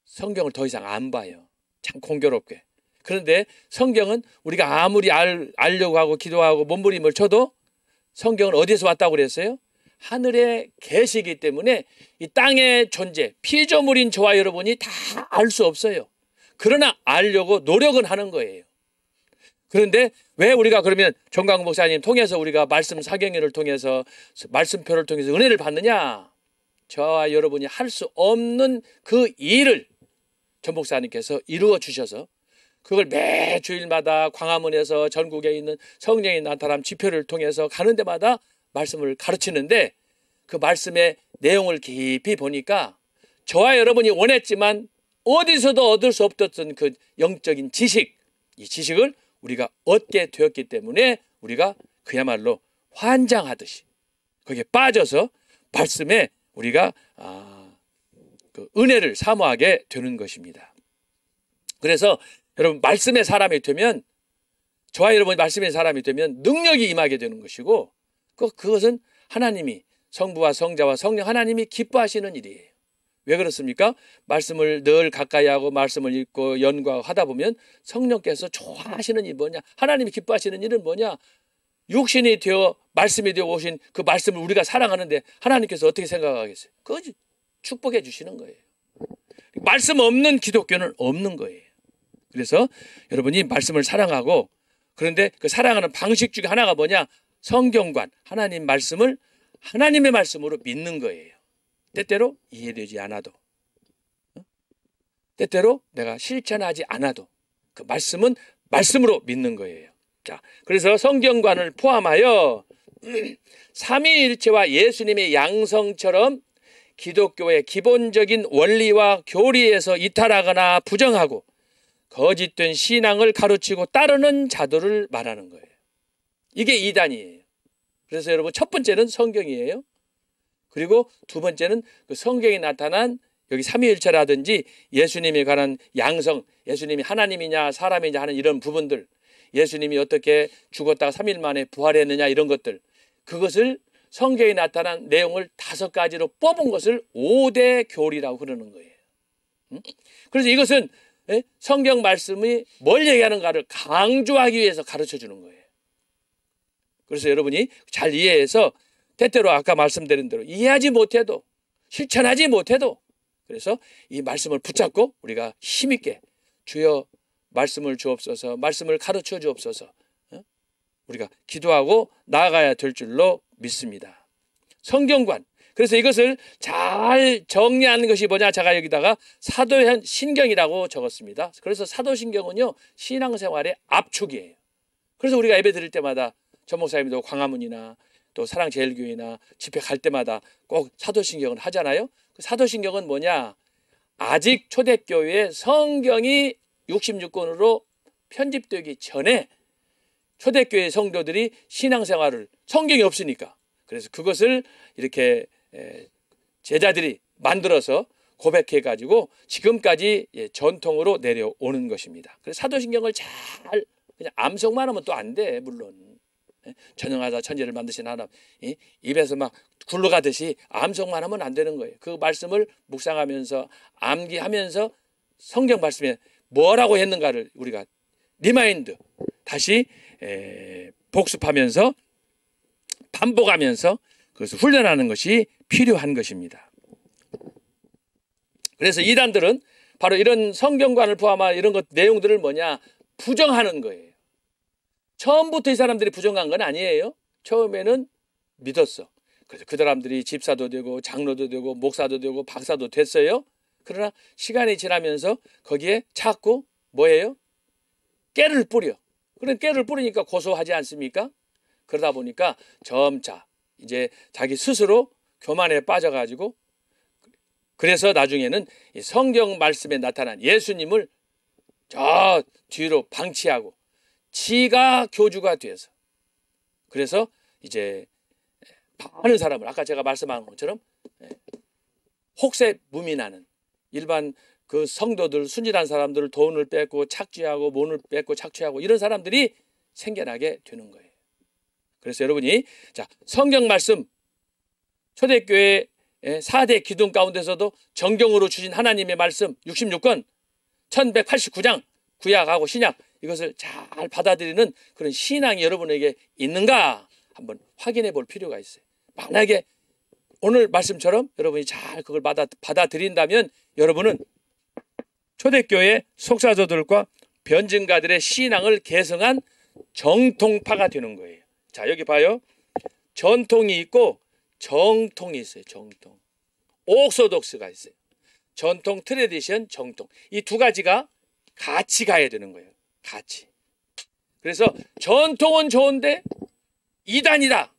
성경을 더 이상 안 봐요. 참 공교롭게. 그런데 성경은 우리가 아무리 알려고 하고 기도하고 몸부림을 쳐도 성경은 어디에서 왔다고 그랬어요? 하늘의 계시이기 때문에 이 땅의 존재, 피조물인 저와 여러분이 다 알 수 없어요. 그러나 알려고 노력은 하는 거예요. 그런데 왜 우리가 그러면 정광 목사님 통해서 우리가 말씀 사경회를 통해서 말씀표를 통해서 은혜를 받느냐? 저와 여러분이 할 수 없는 그 일을 전 목사님께서 이루어 주셔서 그걸 매 주일마다 광화문에서 전국에 있는 성령이 나타남 집회를 통해서 가는 데마다 말씀을 가르치는데 그 말씀의 내용을 깊이 보니까 저와 여러분이 원했지만 어디서도 얻을 수 없었던 그 영적인 지식, 이 지식을 우리가 얻게 되었기 때문에 우리가 그야말로 환장하듯이 거기에 빠져서 말씀에 우리가 그 은혜를 사모하게 되는 것입니다. 그래서 여러분 말씀의 사람이 되면 저와 여러분이 말씀의 사람이 되면 능력이 임하게 되는 것이고 그것은 하나님이 성부와 성자와 성령 하나님이 기뻐하시는 일이에요. 왜 그렇습니까? 말씀을 늘 가까이 하고 말씀을 읽고 연구하다 보면 성령께서 좋아하시는 일이 뭐냐? 하나님이 기뻐하시는 일은 뭐냐? 육신이 되어 말씀이 되어 오신 그 말씀을 우리가 사랑하는데 하나님께서 어떻게 생각하겠어요? 그거 축복해 주시는 거예요. 말씀 없는 기독교는 없는 거예요. 그래서 여러분이 말씀을 사랑하고 그런데 그 사랑하는 방식 중에 하나가 뭐냐? 성경관, 하나님 말씀을 하나님의 말씀으로 믿는 거예요. 때때로 이해되지 않아도 때때로 내가 실천하지 않아도 그 말씀은 말씀으로 믿는 거예요. 자, 그래서 성경관을 포함하여 삼위일체와 예수님의 양성처럼 기독교의 기본적인 원리와 교리에서 이탈하거나 부정하고 거짓된 신앙을 가르치고 따르는 자들을 말하는 거예요. 이게 이단이에요. 그래서 여러분 첫 번째는 성경이에요. 그리고 두 번째는 그 성경에 나타난 여기 삼위일체라든지 예수님에 관한 양성, 예수님이 하나님이냐 사람이냐 하는 이런 부분들, 예수님이 어떻게 죽었다가 3일 만에 부활했느냐 이런 것들, 그것을 성경에 나타난 내용을 5가지로 뽑은 것을 5대 교리라고 그러는 거예요. 그래서 이것은 성경 말씀이 뭘 얘기하는가를 강조하기 위해서 가르쳐 주는 거예요. 그래서 여러분이 잘 이해해서 때때로 아까 말씀드린 대로 이해하지 못해도 실천하지 못해도 그래서 이 말씀을 붙잡고 우리가 힘있게 주여 말씀을 주옵소서, 말씀을 가르쳐 주옵소서, 우리가 기도하고 나아가야 될 줄로 믿습니다. 성경관. 그래서 이것을 잘 정리하는 것이 뭐냐? 제가 여기다가 사도신경이라고 적었습니다. 그래서 사도신경은요 신앙생활의 압축이에요. 그래서 우리가 예배 드릴 때마다 전 목사님도 광화문이나 또 사랑제일교회나 집회 갈 때마다 꼭 사도신경을 하잖아요. 그 사도신경은 뭐냐? 아직 초대교회에 성경이 66권으로 편집되기 전에 초대교회 성도들이 신앙생활을, 성경이 없으니까, 그래서 그것을 이렇게 제자들이 만들어서 고백해가지고 지금까지 전통으로 내려오는 것입니다. 그래서 사도신경을 잘 그냥 암송만 하면 또 안 돼. 물론 전능하사 천지를 만드신 하나님, 입에서 막 굴러가듯이 암송만 하면 안 되는 거예요. 그 말씀을 묵상하면서 암기하면서 성경 말씀에 뭐라고 했는가를 우리가 리마인드, 다시 복습하면서 반복하면서 그것을 훈련하는 것이 필요한 것입니다. 그래서 이단들은 바로 이런 성경관을 포함한 이런 것 내용들을 뭐냐? 부정하는 거예요. 처음부터 이 사람들이 부정한 건 아니에요. 처음에는 믿었어. 그래서 그 사람들이 집사도 되고 장로도 되고 목사도 되고 박사도 됐어요. 그러나 시간이 지나면서 거기에 자꾸 뭐예요? 깨를 뿌려. 그런 깨를 뿌리니까 고소하지 않습니까? 그러다 보니까 점차 이제 자기 스스로 교만에 빠져가지고, 그래서 나중에는 이 성경 말씀에 나타난 예수님을 저 뒤로 방치하고 지가 교주가 돼서, 그래서 이제 많은 사람을 아까 제가 말씀한 것처럼 혹세 무민하는 일반 그 성도들, 순진한 사람들을 돈을 뺏고 착취하고 돈을 뺏고 착취하고 이런 사람들이 생겨나게 되는 거예요. 그래서 여러분이 자, 성경 말씀, 초대교회 4대 기둥 가운데서도 정경으로 주신 하나님의 말씀 66권 1189장 구약하고 신약, 이것을 잘 받아들이는 그런 신앙이 여러분에게 있는가 한번 확인해 볼 필요가 있어요. 만약에 오늘 말씀처럼 여러분이 잘 그걸 받아들인다면 여러분은 초대교회 속사조들과 변증가들의 신앙을 계승한 정통파가 되는 거예요. 자, 여기 봐요. 전통이 있고 정통이 있어요. 정통. 옥소독스가 있어요. 전통, 트레디션, 정통. 이 두 가지가 같이 가야 되는 거예요. 같이. 그래서 전통은 좋은데 이단이다.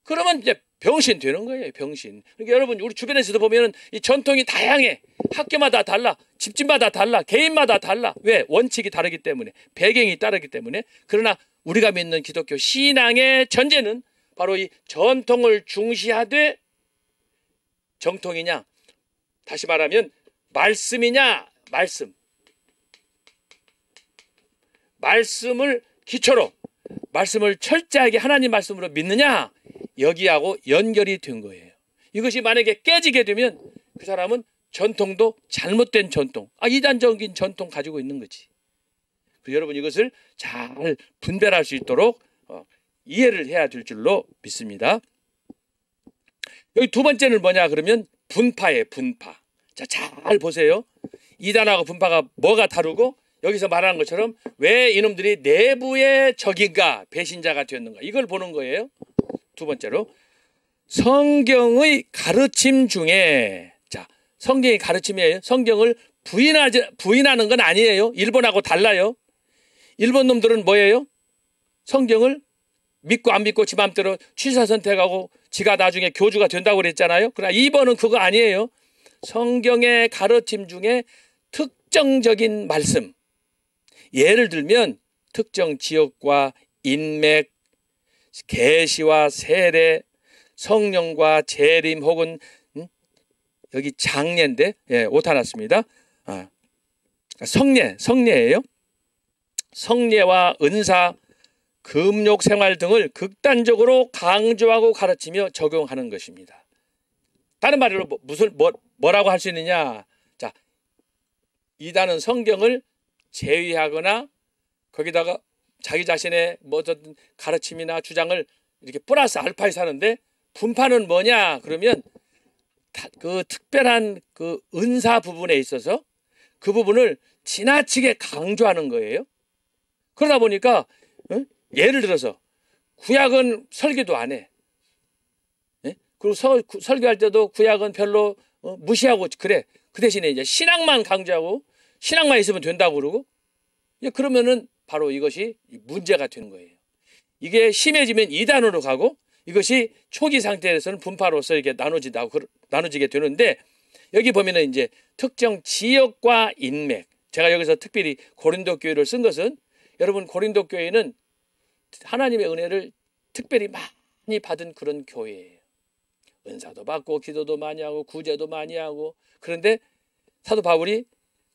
그러면 이제 병신 되는 거예요. 병신. 그러니까 여러분 우리 주변에서도 보면은 이 전통이 다양해. 학교마다 달라. 집집마다 달라. 개인마다 달라. 왜? 원칙이 다르기 때문에. 배경이 다르기 때문에. 그러나 우리가 믿는 기독교 신앙의 전제는 바로 이 전통을 중시하되, 정통이냐? 다시 말하면 말씀이냐? 말씀. 말씀을 기초로, 말씀을 철저하게 하나님 말씀으로 믿느냐? 여기하고 연결이 된 거예요. 이것이 만약에 깨지게 되면 그 사람은 전통도 잘못된 전통, 이단적인 전통 가지고 있는 거지. 여러분 이것을 잘 분별할 수 있도록 이해를 해야 될 줄로 믿습니다. 여기 두 번째는 뭐냐 그러면 분파예요. 분파. 자, 잘 보세요. 이단하고 분파가 뭐가 다르고 여기서 말하는 것처럼 왜 이놈들이 내부의 적인가, 배신자가 되었는가, 이걸 보는 거예요. 두 번째로 성경의 가르침 중에, 자, 성경의 가르침이에요. 성경을 부인하는 건 아니에요. 일본하고 달라요. 일본 놈들은 뭐예요? 성경을 믿고 안 믿고 지 맘대로 취사 선택하고 지가 나중에 교주가 된다고 그랬잖아요. 그러나 이번은 그거 아니에요. 성경의 가르침 중에 특정적인 말씀, 예를 들면 특정 지역과 인맥, 계시와 세례, 성령과 재림 혹은 여기 장례인데 오타 났습니다. 성례예요. 성례와 은사, 금욕 생활 등을 극단적으로 강조하고 가르치며 적용하는 것입니다. 다른 말로 뭐라고 할 수 있느냐? 자, 이단은 성경을 제외하거나 거기다가 자기 자신의 어떤 가르침이나 주장을 이렇게 플러스 알파에 하는데, 분파는 뭐냐? 그러면 그 특별한 그 은사 부분에 있어서 그 부분을 지나치게 강조하는 거예요. 그러다 보니까 예를 들어서 구약은 설교도 안 해. 그리고 설교할 때도 구약은 별로 무시하고 그래. 그 대신에 이제 신앙만 강조하고 신앙만 있으면 된다고 그러고, 그러면은 바로 이것이 문제가 되는 거예요. 이게 심해지면 이단으로 가고, 이것이 초기 상태에서는 분파로서 이렇게 나눠지게 되는데, 여기 보면은 이제 특정 지역과 인맥, 제가 여기서 특별히 고린도 교회를 쓴 것은, 여러분 고린도 교회는 하나님의 은혜를 특별히 많이 받은 그런 교회예요. 은사도 받고 기도도 많이 하고 구제도 많이 하고. 그런데 사도 바울이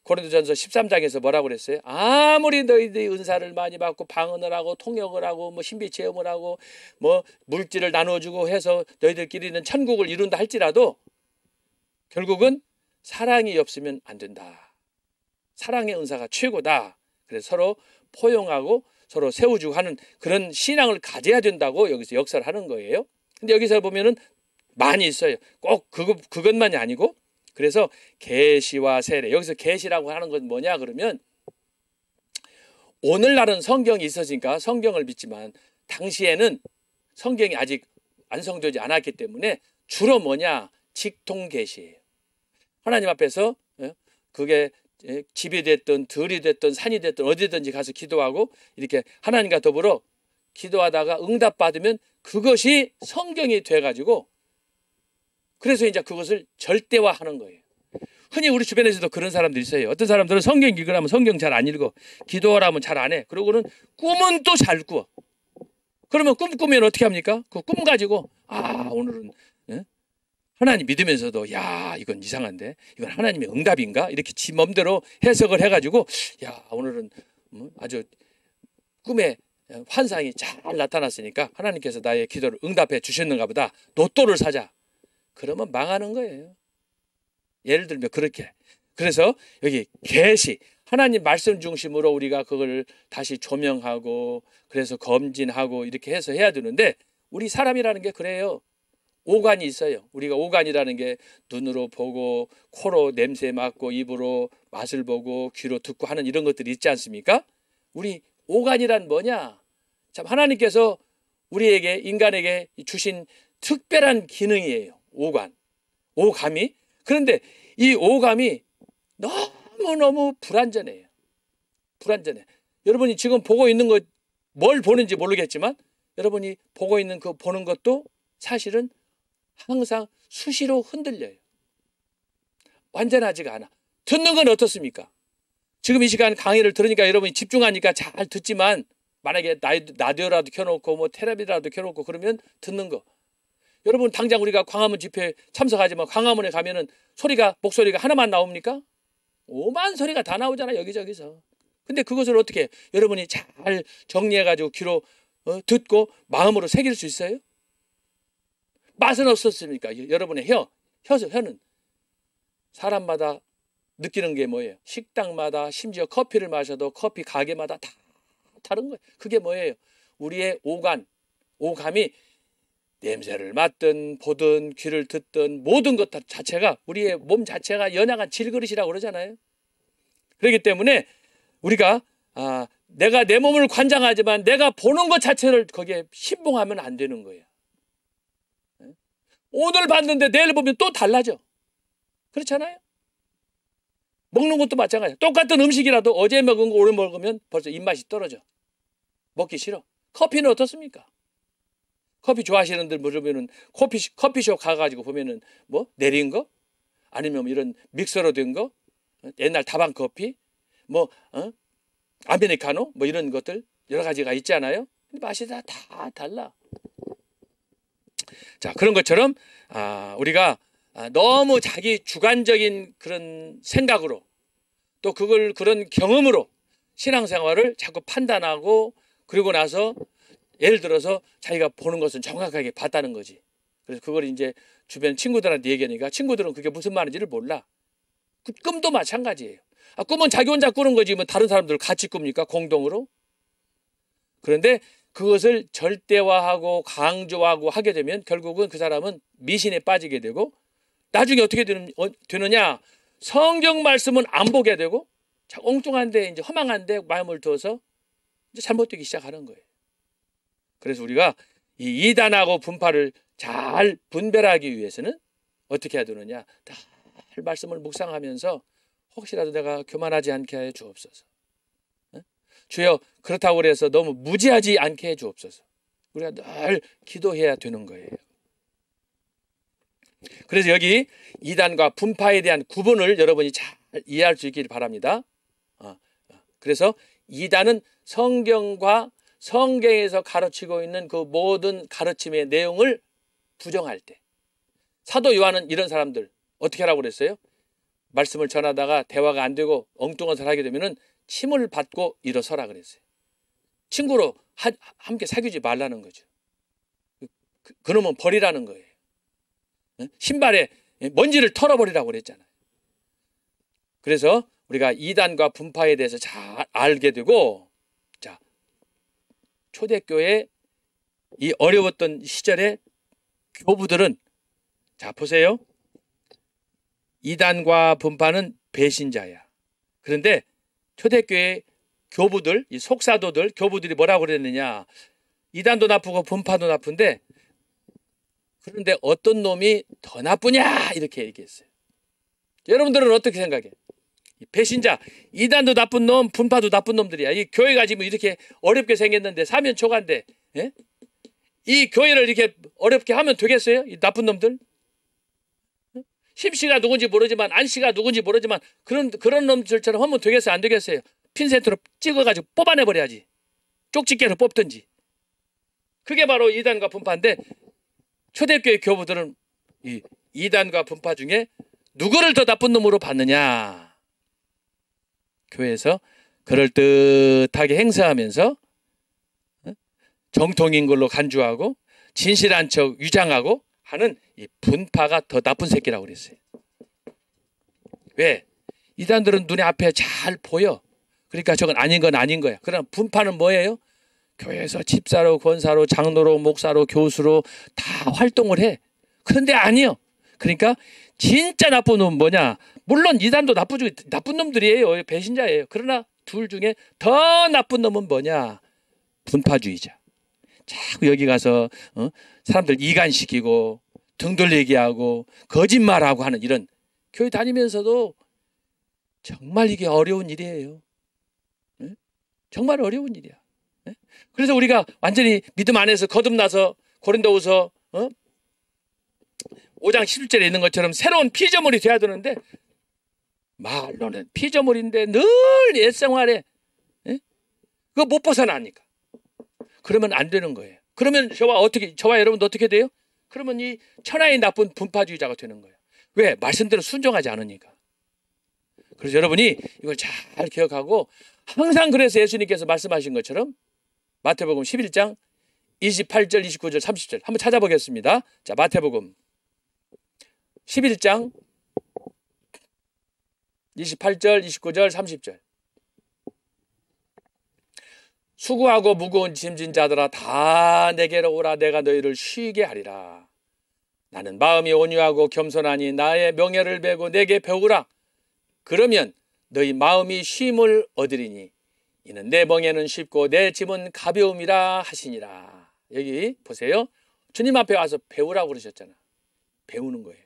고린도전서 13장에서 뭐라고 그랬어요? 아무리 너희들이 은사를 많이 받고 방언을 하고 통역을 하고 뭐 신비 체험을 하고 뭐 물질을 나눠주고 해서 너희들끼리는 천국을 이룬다 할지라도 결국은 사랑이 없으면 안 된다. 사랑의 은사가 최고다. 그래서 서로 포용하고 서로 세워주고 하는 그런 신앙을 가져야 된다고 여기서 역사를 하는 거예요. 근데 여기서 보면은 많이 있어요. 꼭 그것만이 아니고, 그래서 계시와 세례, 여기서 계시라고 하는 건 뭐냐 그러면, 오늘날은 성경이 있었으니까 성경을 믿지만 당시에는 성경이 아직 완성되지 않았기 때문에 주로 뭐냐, 직통 계시예요. 하나님 앞에서 그게 집이 됐든 들이 됐든 산이 됐든 어디든지 가서 기도하고 이렇게 하나님과 더불어 기도하다가 응답받으면 그것이 성경이 돼가지고, 그래서 이제 그것을 절대화하는 거예요. 흔히 우리 주변에서도 그런 사람들이 있어요. 어떤 사람들은 성경 읽으라면 성경 잘 안 읽어, 기도하라면 잘 안 해. 그러고는 꿈은 또 잘 꾸어. 그러면 꿈 꾸면 어떻게 합니까? 그 꿈 가지고 오늘은 하나님 믿으면서도 이건 이상한데, 이건 하나님의 응답인가? 이렇게 지 맘대로 해석을 해가지고 오늘은 아주 꿈에 환상이 잘 나타났으니까 하나님께서 나의 기도를 응답해 주셨는가 보다, 로또를 사자. 그러면 망하는 거예요. 예를 들면 그렇게. 그래서 여기 계시, 하나님 말씀 중심으로 우리가 그걸 다시 조명하고 그래서 검진하고 이렇게 해서 해야 되는데, 우리 사람이라는 게 그래요. 오간이 있어요. 우리가 오간이라는 게 눈으로 보고 코로 냄새 맡고 입으로 맛을 보고 귀로 듣고 하는 이런 것들이 있지 않습니까? 우리 오간이란 뭐냐? 참 하나님께서 우리에게, 인간에게 주신 특별한 기능이에요. 오간, 오감이. 그런데 이 오감이 너무너무 불완전해요. 불완전해. 여러분이 지금 보고 있는 것, 뭘 보는지 모르겠지만 여러분이 보고 있는 그 보는 것도 사실은 항상 수시로 흔들려요. 완전하지가 않아. 듣는 건 어떻습니까? 지금 이 시간 강의를 들으니까 여러분이 집중하니까 잘 듣지만, 만약에 라디오라도 켜놓고 뭐 텔레비라도 켜놓고 그러면 듣는 거. 여러분 당장 우리가 광화문 집회에 참석하지만 광화문에 가면은 목소리가 하나만 나옵니까? 오만 소리가 다 나오잖아, 여기저기서. 근데 그것을 어떻게 여러분이 잘 정리해가지고 귀로 듣고 마음으로 새길 수 있어요? 맛은 없었습니까? 여러분의 혀는 사람마다 느끼는 게 뭐예요? 식당마다, 심지어 커피를 마셔도 커피 가게마다 다 다른 거예요. 그게 뭐예요? 우리의 오감이 냄새를 맡든 보든 귀를 듣든 모든 것 자체가, 우리의 몸 자체가 연약한 질그릇이라고 그러잖아요. 그렇기 때문에 우리가 내가 내 몸을 관장하지만 내가 보는 것 자체를 거기에 신봉하면 안 되는 거예요. 오늘 봤는데 내일 보면 또 달라져. 그렇잖아요. 먹는 것도 마찬가지야. 똑같은 음식이라도 어제 먹은 거 오늘 먹으면 벌써 입맛이 떨어져. 먹기 싫어. 커피는 어떻습니까? 커피 좋아하시는 분들 물으면은 커피숍 가가지고 보면은 뭐 내린 거, 아니면 이런 믹서로 된 거, 옛날 다방 커피, 뭐 아메리카노, 뭐 이런 것들 여러 가지가 있잖아요. 근데 맛이 다 달라. 자, 그런 것처럼 우리가 너무 자기 주관적인 그런 생각으로, 또 그런 경험으로 신앙생활을 자꾸 판단하고, 그리고 나서 예를 들어서 자기가 보는 것은 정확하게 봤다는 거지. 그래서 그걸 이제 주변 친구들한테 얘기하니까 친구들은 그게 무슨 말인지를 몰라. 꿈도 마찬가지예요. 꿈은 자기 혼자 꾸는 거지 뭐 다른 사람들 같이 꿉니까? 공동으로? 그런데 그것을 절대화하고 강조하고 하게 되면 결국은 그 사람은 미신에 빠지게 되고, 나중에 어떻게 되느냐? 성경 말씀은 안 보게 되고 엉뚱한데, 이제 허망한데 마음을 두어서 이제 잘못되기 시작하는 거예요. 그래서 우리가 이 이단하고 분파를 잘 분별하기 위해서는 어떻게 해야 되느냐? 늘 말씀을 묵상하면서 혹시라도 내가 교만하지 않게 해 주옵소서. 주여, 그렇다고 해서 너무 무지하지 않게 해 주옵소서. 우리가 늘 기도해야 되는 거예요. 그래서 여기 이단과 분파에 대한 구분을 여러분이 잘 이해할 수 있기를 바랍니다. 그래서 이단은 성경과 성경에서 가르치고 있는 그 모든 가르침의 내용을 부정할 때, 사도 요한은 이런 사람들 어떻게 하라고 그랬어요? 말씀을 전하다가 대화가 안 되고 엉뚱한 소리 하게 되면은 침을 받고 일어서라 그랬어요. 친구로 함께 사귀지 말라는 거죠. 그놈은 버리라는 거예요. 신발에 먼지를 털어버리라고 그랬잖아요. 그래서 우리가 이단과 분파에 대해서 잘 알게 되고, 자, 초대교회 이 어려웠던 시절에 교부들은, 자 보세요. 이단과 분파는 배신자야. 그런데 초대교회 교부들, 이 속사도들, 교부들이 뭐라고 그랬느냐? 이단도 나쁘고 분파도 나쁜데, 그런데 어떤 놈이 더 나쁘냐? 이렇게 얘기했어요. 여러분들은 어떻게 생각해? 배신자, 이단도 나쁜 놈, 분파도 나쁜 놈들이야. 이 교회가 지금 이렇게 어렵게 생겼는데, 사면 초가인데, 예? 이 교회를 이렇게 어렵게 하면 되겠어요? 이 나쁜 놈들? 심씨가 누군지 모르지만, 안씨가 누군지 모르지만, 그런 놈들처럼 하면 되겠어요? 안 되겠어요? 핀셋으로 찍어가지고 뽑아내버려야지. 쪽집게로 뽑든지. 그게 바로 이단과 분파인데, 초대교회 교부들은 이 이단과 분파 중에 누구를 더 나쁜 놈으로 봤느냐? 교회에서 그럴듯하게 행사하면서 정통인 걸로 간주하고 진실한 척 위장하고 하는 이 분파가 더 나쁜 새끼라고 그랬어요. 왜? 이단들은 눈에 앞에 잘 보여. 그러니까 저건 아닌 건 아닌 거야. 그럼 분파는 뭐예요? 교회에서 집사로, 권사로, 장로로, 목사로, 교수로 다 활동을 해. 그런데 아니요. 그러니까 진짜 나쁜 놈은 뭐냐? 물론 이단도 나쁜 놈들이에요. 배신자예요. 그러나 둘 중에 더 나쁜 놈은 뭐냐? 분파주의자. 자꾸 여기 가서 사람들 이간시키고 등 돌리게 하고 거짓말하고 하는 이런, 교회 다니면서도 정말 이게 어려운 일이에요. 정말 어려운 일이야. 그래서 우리가 완전히 믿음 안에서 거듭나서 고린도후서 5장 11절에 있는 것처럼 새로운 피조물이 돼야 되는데, 말로는 피조물인데 늘 옛생활에 그거 못 벗어나니까. 그러면 안 되는 거예요. 그러면 저와 여러분도 어떻게 돼요? 그러면 이 천하의 나쁜 분파주의자가 되는 거예요. 왜? 말씀대로 순종하지 않으니까. 그래서 여러분이 이걸 잘 기억하고, 항상 그래서 예수님께서 말씀하신 것처럼 마태복음 11장 28절, 29절, 30절 한번 찾아보겠습니다. 자, 마태복음 11장 28절, 29절, 30절. 수고하고 무거운 짐진 자들아 다 내게로 오라. 내가 너희를 쉬게 하리라. 나는 마음이 온유하고 겸손하니 나의 명예를 베고 내게 배우라. 그러면 너희 마음이 쉼을 얻으리니 이는 내 멍에는 쉽고 내 짐은 가벼움이라 하시니라. 여기 보세요. 주님 앞에 와서 배우라고 그러셨잖아. 배우는 거예요.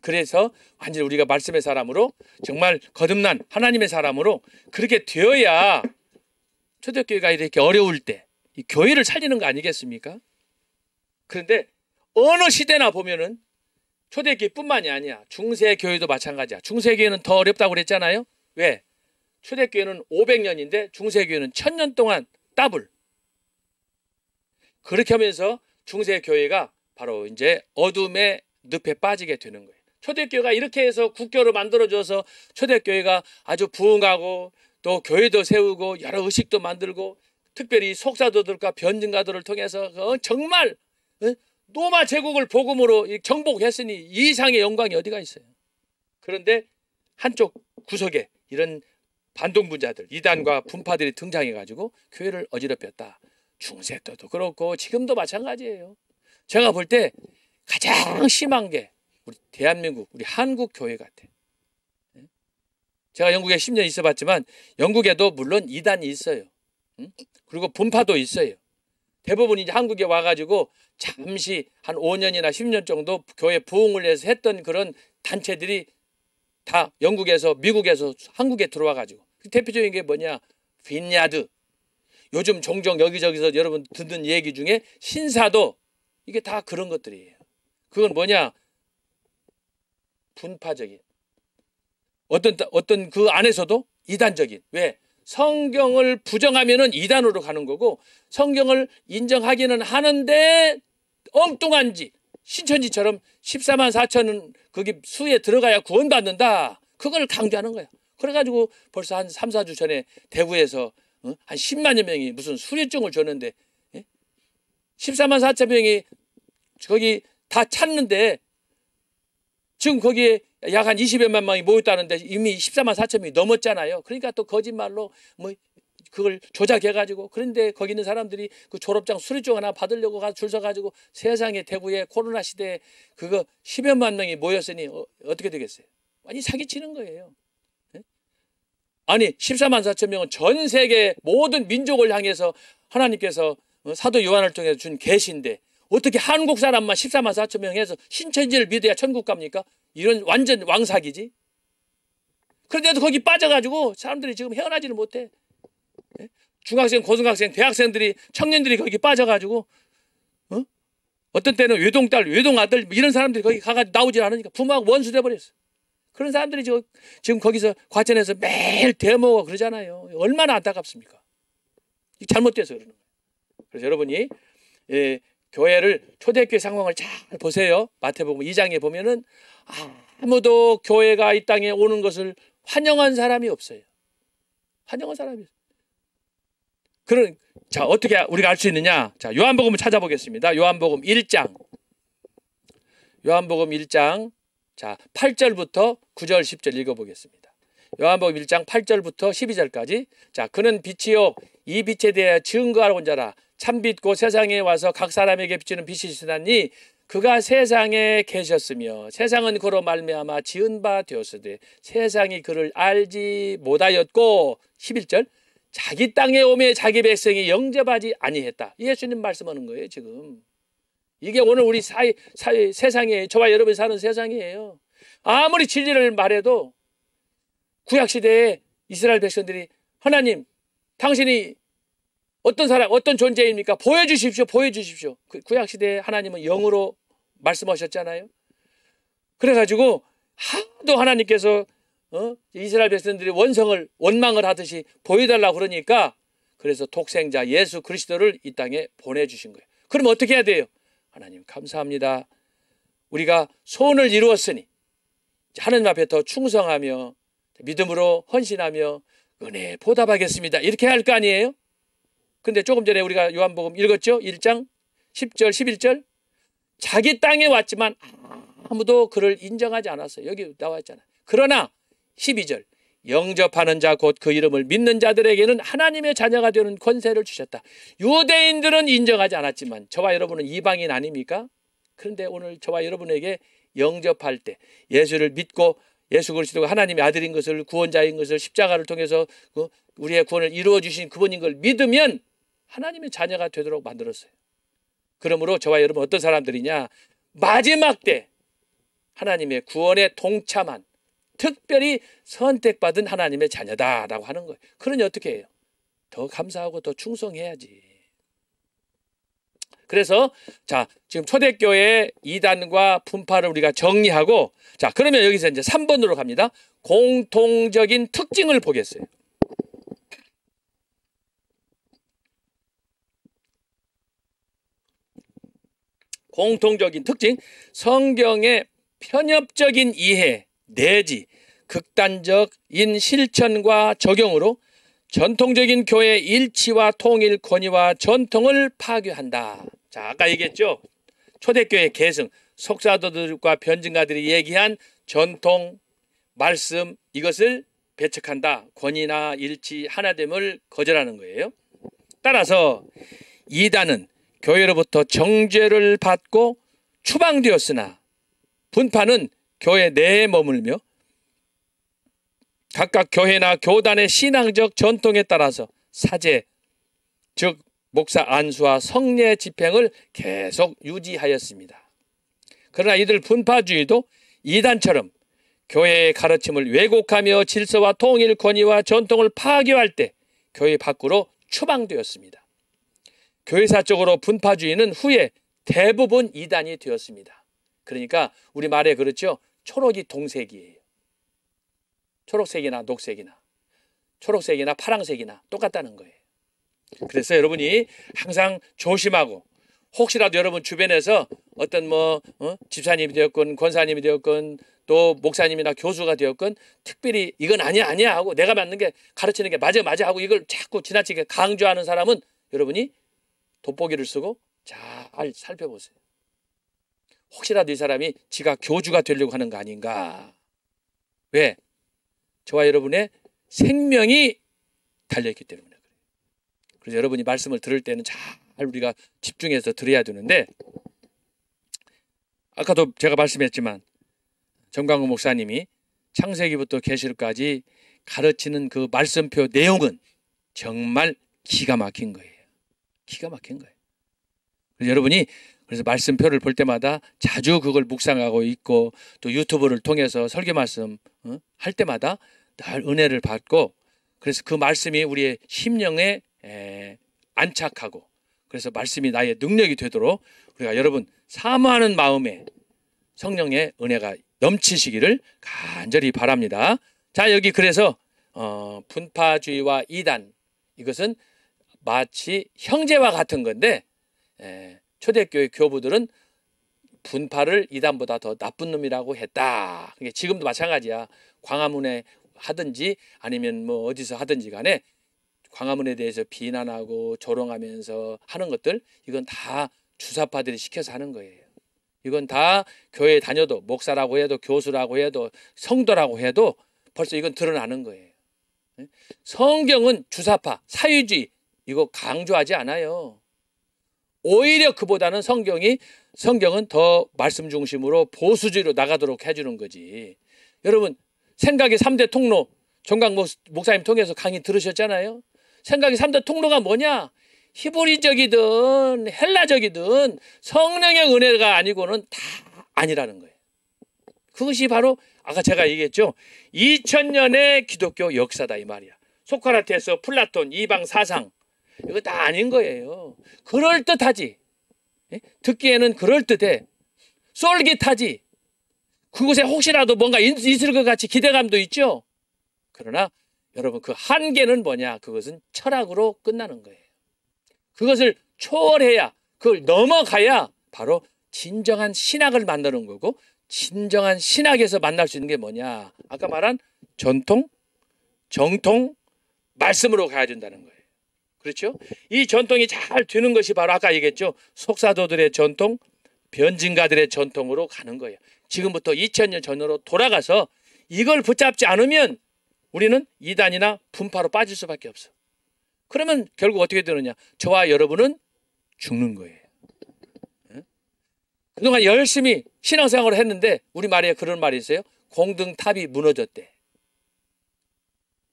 그래서 완전히 우리가 말씀의 사람으로, 정말 거듭난 하나님의 사람으로 그렇게 되어야 초대교회가 이렇게 어려울 때 이 교회를 살리는 거 아니겠습니까? 그런데 어느 시대나 보면은 초대교회뿐만이 아니야. 중세교회도 마찬가지야. 중세교회는 더 어렵다고 그랬잖아요. 왜? 초대교회는 500년인데 중세교회는 1000년 동안 더블. 그렇게 하면서 중세교회가 바로 이제 어둠의 늪에 빠지게 되는 거예요. 초대교회가 이렇게 해서 국교로 만들어줘서 초대교회가 아주 부흥하고 또 교회도 세우고 여러 의식도 만들고, 특별히 속사도들과 변증가들을 통해서 정말 로마 제국을 복음으로 정복했으니 이 이상의 영광이 어디가 있어요. 그런데 한쪽 구석에 이런 반동분자들, 이단과 분파들이 등장해가지고 교회를 어지럽혔다. 중세 때도 그렇고 지금도 마찬가지예요. 제가 볼 때 가장 심한 게 우리 대한민국, 우리 한국 교회 같아. 제가 영국에 10년 있어봤지만 영국에도 물론 이단이 있어요. 그리고 분파도 있어요. 대부분 이제 한국에 와가지고 잠시 한 5년이나 10년 정도 교회 부흥을 위해서 했던 그런 단체들이 다 영국에서, 미국에서 한국에 들어와가지고, 대표적인 게 뭐냐? 빈야드. 요즘 종종 여기저기서 여러분 듣는 얘기 중에 신사도 이게 다 그런 것들이에요. 그건 뭐냐? 분파적인. 어떤 그 안에서도 이단적인. 왜? 성경을 부정하면은 이단으로 가는 거고, 성경을 인정하기는 하는데 엉뚱한 짓, 신천지처럼 14만 4천은 거기 수에 들어가야 구원받는다. 그걸 강조하는 거야. 그래가지고 벌써 한 3, 4주 전에 대구에서 한 10만여 명이 무슨 수료증을 줬는데, 14만 4천 명이 거기 다 찾는데 지금 거기에 약 한 20여만 명이 모였다는데 이미 14만 4천 명이 넘었잖아요. 그러니까 또 거짓말로 뭐 그걸 조작해가지고, 그런데 거기 있는 사람들이 그 졸업장 수료증 하나 받으려고 줄 서가지고 세상에 대구에 코로나 시대에 그거 10여만 명이 모였으니 어떻게 되겠어요? 완전히 사기치는 거예요. 아니 14만 4천 명은 전 세계 모든 민족을 향해서 하나님께서 사도 요한을 통해서 준 계시인데 어떻게 한국 사람만 14만 4천 명 해서 신천지를 믿어야 천국 갑니까? 이런 완전 왕사기지. 그런데도 거기 빠져가지고 사람들이 지금 헤어나지를 못해. 중학생, 고등학생, 대학생들이, 청년들이 거기 빠져가지고 어떤 때는 외동딸, 외동아들 이런 사람들이 거기 가가지고 나오질 않으니까 부모하고 원수 돼버렸어. 그런 사람들이 지금 거기서 과천에서 매일 데모가 그러잖아요. 얼마나 안타깝습니까? 잘못돼서 그러는 거예요. 그래서 여러분이 교회를, 초대교회 상황을 잘 보세요. 마태복음 2장에 보면은 아무도 교회가 이 땅에 오는 것을 환영한 사람이 없어요. 환영한 사람이 없어요. 자, 어떻게 우리가 알 수 있느냐? 자, 요한복음을 찾아보겠습니다. 요한복음 1장. 요한복음 1장. 자, 8절부터 9절, 10절 읽어보겠습니다. 요한복음 1장 8절부터 12절까지. 자, 그는 빛이요 이 빛에 대해 증거하러 온 자라. 참빛고 세상에 와서 각 사람에게 비추는 빛이시다니 그가 세상에 계셨으며 세상은 그로 말미암아 지은 바 되었으되 세상이 그를 알지 못하였고 11절 자기 땅에 오매 자기 백성이 영접하지 아니했다. 예수님 말씀하는 거예요. 지금 이게 오늘 우리 세상에 저와 여러분이 사는 세상이에요. 아무리 진리를 말해도 구약시대에 이스라엘 백성들이 하나님 당신이 어떤 사람, 어떤 존재입니까? 보여주십시오. 보여주십시오. 구약시대에 하나님은 영으로 말씀하셨잖아요. 그래가지고 하도 하나님께서 이스라엘 백성들이 원망을 하듯이 보여달라고 그러니까 그래서 독생자 예수 그리스도를 이 땅에 보내주신 거예요. 그럼 어떻게 해야 돼요? 하나님 감사합니다. 우리가 소원을 이루었으니 하나님 앞에 더 충성하며 믿음으로 헌신하며 은혜에 보답하겠습니다. 이렇게 할 거 아니에요? 근데 조금 전에 우리가 요한복음 읽었죠? 1장 10절 11절 자기 땅에 왔지만 아무도 그를 인정하지 않았어요. 여기 나와 있잖아요. 그러나 12절 영접하는 자 곧 그 이름을 믿는 자들에게는 하나님의 자녀가 되는 권세를 주셨다. 유대인들은 인정하지 않았지만 저와 여러분은 이방인 아닙니까? 그런데 오늘 저와 여러분에게 영접할 때 예수를 믿고 예수 그리스도가 하나님의 아들인 것을 구원자인 것을 십자가를 통해서 우리의 구원을 이루어 주신 그분인 걸 믿으면 하나님의 자녀가 되도록 만들었어요. 그러므로 저와 여러분 어떤 사람들이냐? 마지막 때 하나님의 구원에 동참한 특별히 선택받은 하나님의 자녀다라고 하는 거예요. 그러니 어떻게 해요? 더 감사하고 더 충성해야지. 그래서 자 지금 초대교회 이단과 분파를 우리가 정리하고 자 그러면 여기서 이제 3번으로 갑니다. 공통적인 특징을 보겠어요. 공통적인 특징, 성경의 편협적인 이해 내지 극단적인 실천과 적용으로 전통적인 교회의 일치와 통일, 권위와 전통을 파괴한다. 자, 아까 얘기했죠. 초대교회 계승, 속사도들과 변증가들이 얘기한 전통, 말씀 이것을 배척한다. 권위나 일치, 하나됨을 거절하는 거예요. 따라서 이단은 교회로부터 정죄를 받고 추방되었으나 분파는 교회 내에 머물며 각각 교회나 교단의 신앙적 전통에 따라서 사제, 즉 목사 안수와 성례 집행을 계속 유지하였습니다. 그러나 이들 분파주의도 이단처럼 교회의 가르침을 왜곡하며 질서와 통일, 권위와 전통을 파괴할 때 교회 밖으로 추방되었습니다. 교회사적으로 분파주의는 후에 대부분 이단이 되었습니다. 그러니까 우리 말에 그렇죠. 초록이 동색이에요. 초록색이나 녹색이나 초록색이나 파랑색이나 똑같다는 거예요. 그래서 여러분이 항상 조심하고, 혹시라도 여러분 주변에서 어떤 집사님이 되었건 권사님이 되었건 또 목사님이나 교수가 되었건 특별히 이건 아니야 하고 내가 맞는 게 가르치는 게 맞아 하고 이걸 자꾸 지나치게 강조하는 사람은 여러분이 돋보기를 쓰고 잘 살펴보세요. 혹시라도 이 사람이 지가 교주가 되려고 하는 거 아닌가. 왜? 저와 여러분의 생명이 달려있기 때문에 그래요. 그래서 여러분이 말씀을 들을 때는 잘 우리가 집중해서 들어야 되는데, 아까도 제가 말씀했지만 정광훈 목사님이 창세기부터 계시록까지 가르치는 그 말씀표 내용은 정말 기가 막힌 거예요. 기가 막힌 거예요. 그래서 여러분이 그래서 말씀표를 볼 때마다 자주 그걸 묵상하고 있고, 또 유튜브를 통해서 설교 말씀 할 때마다 늘 은혜를 받고, 그래서 그 말씀이 우리의 심령에 안착하고, 그래서 말씀이 나의 능력이 되도록 우리가 여러분 사모하는 마음에 성령의 은혜가 넘치시기를 간절히 바랍니다. 자, 여기 그래서 분파주의와 이단, 이것은 마치 형제와 같은 건데, 초대교회 교부들은 분파를 이단보다 더 나쁜 놈이라고 했다. 지금도 마찬가지야. 광화문에 하든지 아니면 어디서 하든지 간에 광화문에 대해서 비난하고 조롱하면서 하는 것들, 이건 다 주사파들이 시켜서 하는 거예요. 이건 다 교회에 다녀도, 목사라고 해도 교수라고 해도 성도라고 해도 벌써 이건 드러나는 거예요. 성경은 주사파, 사유주의 이거 강조하지 않아요. 오히려 그보다는 성경은 더 말씀 중심으로 보수주의로 나가도록 해주는 거지. 여러분 생각의 3대 통로, 정강 목사님 통해서 강의 들으셨잖아요. 생각의 3대 통로가 뭐냐? 히브리적이든 헬라적이든 성령의 은혜가 아니고는 다 아니라는 거예요. 그것이 바로 아까 제가 얘기했죠. 2000년의 기독교 역사다 이 말이야. 소크라테스, 플라톤, 이방 사상 이거 다 아닌 거예요. 그럴듯하지. 듣기에는 그럴듯해. 쏠깃하지. 그곳에 혹시라도 뭔가 있을 것 같이 기대감도 있죠. 그러나 여러분 그 한계는 뭐냐? 그것은 철학으로 끝나는 거예요. 그것을 초월해야, 그걸 넘어가야 바로 진정한 신학을 만드는 거고, 진정한 신학에서 만날 수 있는 게 뭐냐? 아까 말한 전통, 정통, 말씀으로 가야 된다는 거예요. 그렇죠? 이 전통이 잘 되는 것이 바로 아까 얘기했죠. 속사도들의 전통, 변증가들의 전통으로 가는 거예요. 지금부터 2000년 전으로 돌아가서 이걸 붙잡지 않으면 우리는 이단이나 분파로 빠질 수밖에 없어. 그러면 결국 어떻게 되느냐? 저와 여러분은 죽는 거예요. 그동안 열심히 신앙생활을 했는데 우리 말에 그런 말이 있어요. 공등탑이 무너졌대.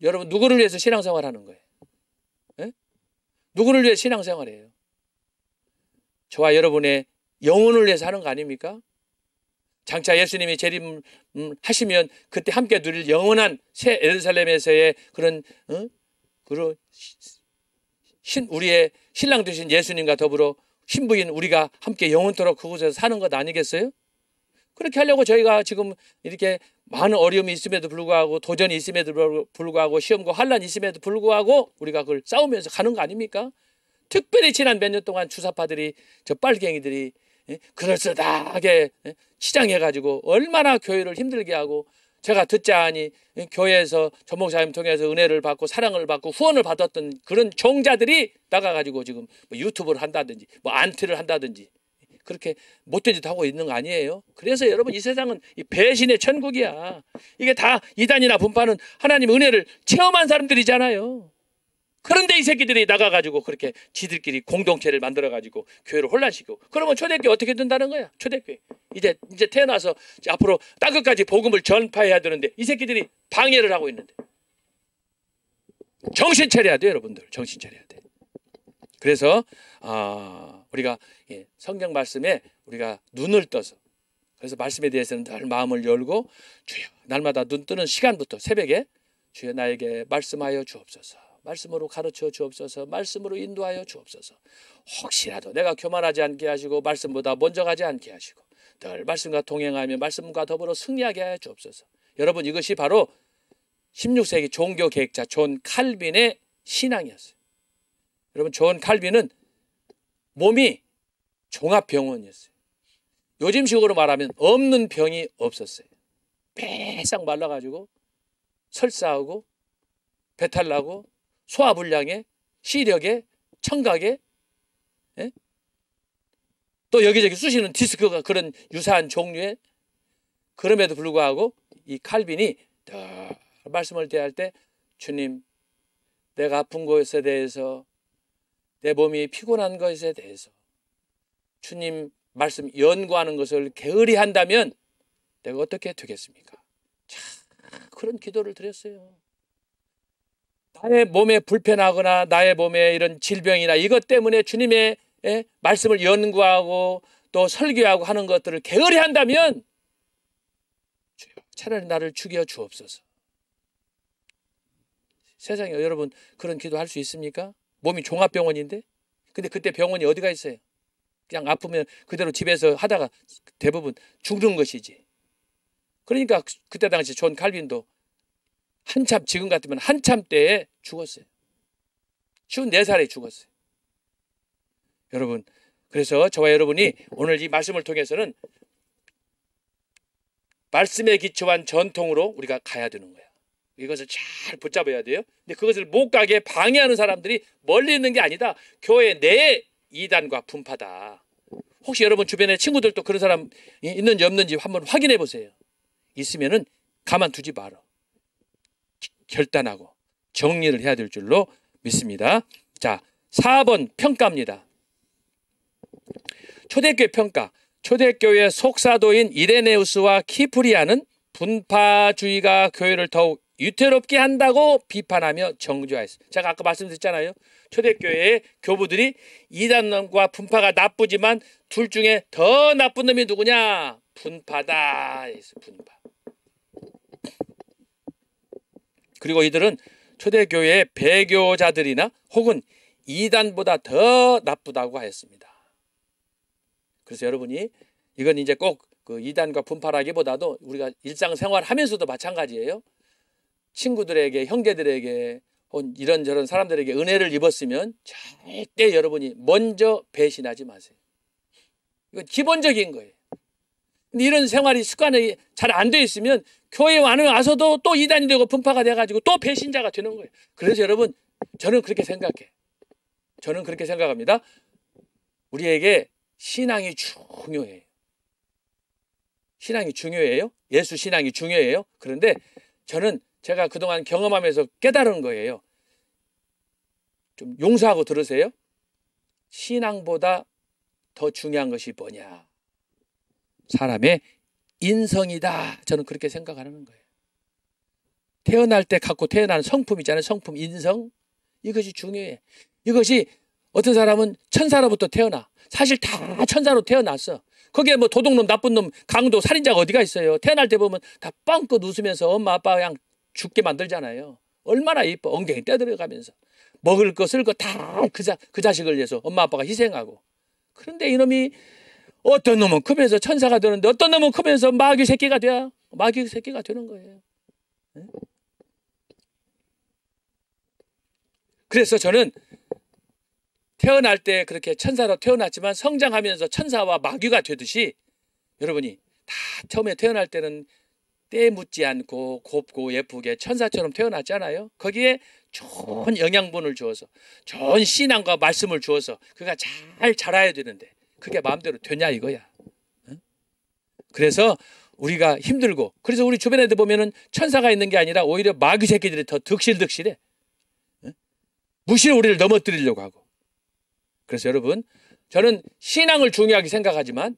여러분 누구를 위해서 신앙생활 하는 거예요? 누구를 위해 신앙생활해요? 저와 여러분의 영혼을 위해서 하는 거 아닙니까? 장차 예수님이 재림 하시면 그때 함께 누릴 영원한 새 예루살렘에서의 그런 우리의 신랑 되신 예수님과 더불어 신부인 우리가 함께 영원토록 그곳에서 사는 것 아니겠어요? 그렇게 하려고 저희가 지금 이렇게 많은 어려움이 있음에도 불구하고, 도전이 있음에도 불구하고, 시험과 환란이 있음에도 불구하고 우리가 그걸 싸우면서 가는 거 아닙니까? 특별히 지난 몇 년 동안 주사파들이, 저 빨갱이들이 그럴싸하게 치장해가지고 얼마나 교회를 힘들게 하고, 제가 듣자 하니 교회에서 전목사님 통해서 은혜를 받고 사랑을 받고 후원을 받았던 그런 종자들이 나가가지고 지금 유튜브를 한다든지 안티를 한다든지 그렇게 못된 짓 하고 있는 거 아니에요? 그래서 여러분 이 세상은 이 배신의 천국이야. 이게 다 이단이나 분파는 하나님 은혜를 체험한 사람들이잖아요. 그런데 이 새끼들이 나가가지고 그렇게 지들끼리 공동체를 만들어가지고 교회를 혼란시키고, 그러면 초대교회 어떻게 된다는 거야? 초대교회 이제 태어나서 앞으로 땅끝까지 복음을 전파해야 되는데 이 새끼들이 방해를 하고 있는데 정신 차려야 돼요. 여러분들 정신 차려야 돼. 그래서 우리가 성경 말씀에 우리가 눈을 떠서, 그래서 말씀에 대해서는 늘 마음을 열고, 주여 날마다 눈 뜨는 시간부터 새벽에 주여 나에게 말씀하여 주옵소서, 말씀으로 가르쳐 주옵소서. 말씀으로 인도하여 주옵소서. 혹시라도 내가 교만하지 않게 하시고 말씀보다 먼저 가지 않게 하시고 늘 말씀과 동행하며 말씀과 더불어 승리하게 하여 주옵소서. 여러분, 이것이 바로 16세기 종교 계획자 존 칼빈의 신앙이었어요. 여러분, 존 칼빈은 몸이 종합병원이었어요. 요즘식으로 말하면 없는 병이 없었어요. 빼싹 말라가지고 설사하고 배탈나고 소화불량에 시력에 청각에 또 여기저기 쑤시는 디스크가 그런 유사한 종류의, 그럼에도 불구하고 이 칼빈이 말씀을 대할 때 주님, 내가 아픈 것에 대해서 내 몸이 피곤한 것에 대해서 주님 말씀 연구하는 것을 게으리 한다면 내가 어떻게 되겠습니까? 자, 그런 기도를 드렸어요. 나의 몸에 불편하거나 나의 몸에 이런 질병이나 이것 때문에 주님의 말씀을 연구하고 또 설교하고 하는 것들을 게으리 한다면 차라리 나를 죽여 주옵소서. 세상에 여러분 그런 기도할 수 있습니까? 몸이 종합병원인데? 근데 그때 병원이 어디가 있어요? 그냥 아프면 그대로 집에서 하다가 대부분 죽는 것이지. 그러니까 그때 당시 존 칼빈도 한참, 지금 같으면 한참 때에 죽었어요. 54살에 죽었어요. 여러분, 그래서 저와 여러분이 오늘 이 말씀을 통해서는 말씀에 기초한 전통으로 우리가 가야 되는 거야. 이것을 잘 붙잡아야 돼요. 근데 그것을 못 가게 방해하는 사람들이 멀리 있는 게 아니다. 교회 내 이단과 분파다. 혹시 여러분 주변에 친구들도 그런 사람 있는지 없는지 한번 확인해 보세요. 있으면은 가만두지 말아. 결단하고 정리를 해야 될 줄로 믿습니다. 자, 4번 평가입니다. 초대교회 평가. 초대교회 속사도인 이레네우스와 키프리아는 분파주의가 교회를 더욱 유태롭게 한다고 비판하며 정죄하였습니다. 제가 아까 말씀드렸잖아요. 초대교회의 교부들이 이단과 분파가 나쁘지만 둘 중에 더 나쁜 놈이 누구냐? 분파다. 분파. 그리고 이들은 초대교회의 배교자들이나 혹은 이단보다 더 나쁘다고 하였습니다. 그래서 여러분이 이건 이제 꼭 그 이단과 분파라기보다도 우리가 일상생활 하면서도 마찬가지예요. 친구들에게, 형제들에게 혹은 이런저런 사람들에게 은혜를 입었으면 절대 여러분이 먼저 배신하지 마세요. 이건 기본적인 거예요. 근데 이런 생활이 습관이 잘 안 돼 있으면 교회에 와서도 또 이단이 되고 분파가 돼가지고 또 배신자가 되는 거예요. 그래서 여러분, 저는 그렇게 생각해. 저는 그렇게 생각합니다. 우리에게 신앙이 중요해요. 신앙이 중요해요. 예수 신앙이 중요해요. 그런데 저는 제가 그동안 경험하면서 깨달은 거예요. 좀 용서하고 들으세요. 신앙보다 더 중요한 것이 뭐냐? 사람의 인성이다. 저는 그렇게 생각하는 거예요. 태어날 때 갖고 태어나는 성품 있잖아요. 성품, 인성. 이것이 중요해. 이것이 어떤 사람은 천사로부터 태어나. 사실 다 천사로 태어났어. 거기에 뭐 도둑놈, 나쁜 놈, 강도, 살인자가 어디가 있어요. 태어날 때 보면 다 뻥긋 웃으면서 엄마 아빠 그냥 죽게 만들잖아요. 얼마나 이뻐. 엉덩이 떼들어가면서. 먹을 거 쓸 거 다 그 자식을 위해서 엄마 아빠가 희생하고. 그런데 이놈이 어떤 놈은 크면서 천사가 되는데 어떤 놈은 크면서 마귀 새끼가 돼. 마귀 새끼가 되는 거예요. 그래서 저는 태어날 때 그렇게 천사로 태어났지만 성장하면서 천사와 마귀가 되듯이 여러분이 다 처음에 태어날 때는 때 묻지 않고 곱고 예쁘게 천사처럼 태어났잖아요. 거기에 좋은 영양분을 주어서 좋은 신앙과 말씀을 주어서 그가 잘 자라야 되는데 그게 마음대로 되냐 이거야. 그래서 우리가 힘들고, 그래서 우리 주변 애들 보면은 천사가 있는 게 아니라 오히려 마귀 새끼들이 더 득실득실해. 무시로 우리를 넘어뜨리려고 하고. 그래서 여러분, 저는 신앙을 중요하게 생각하지만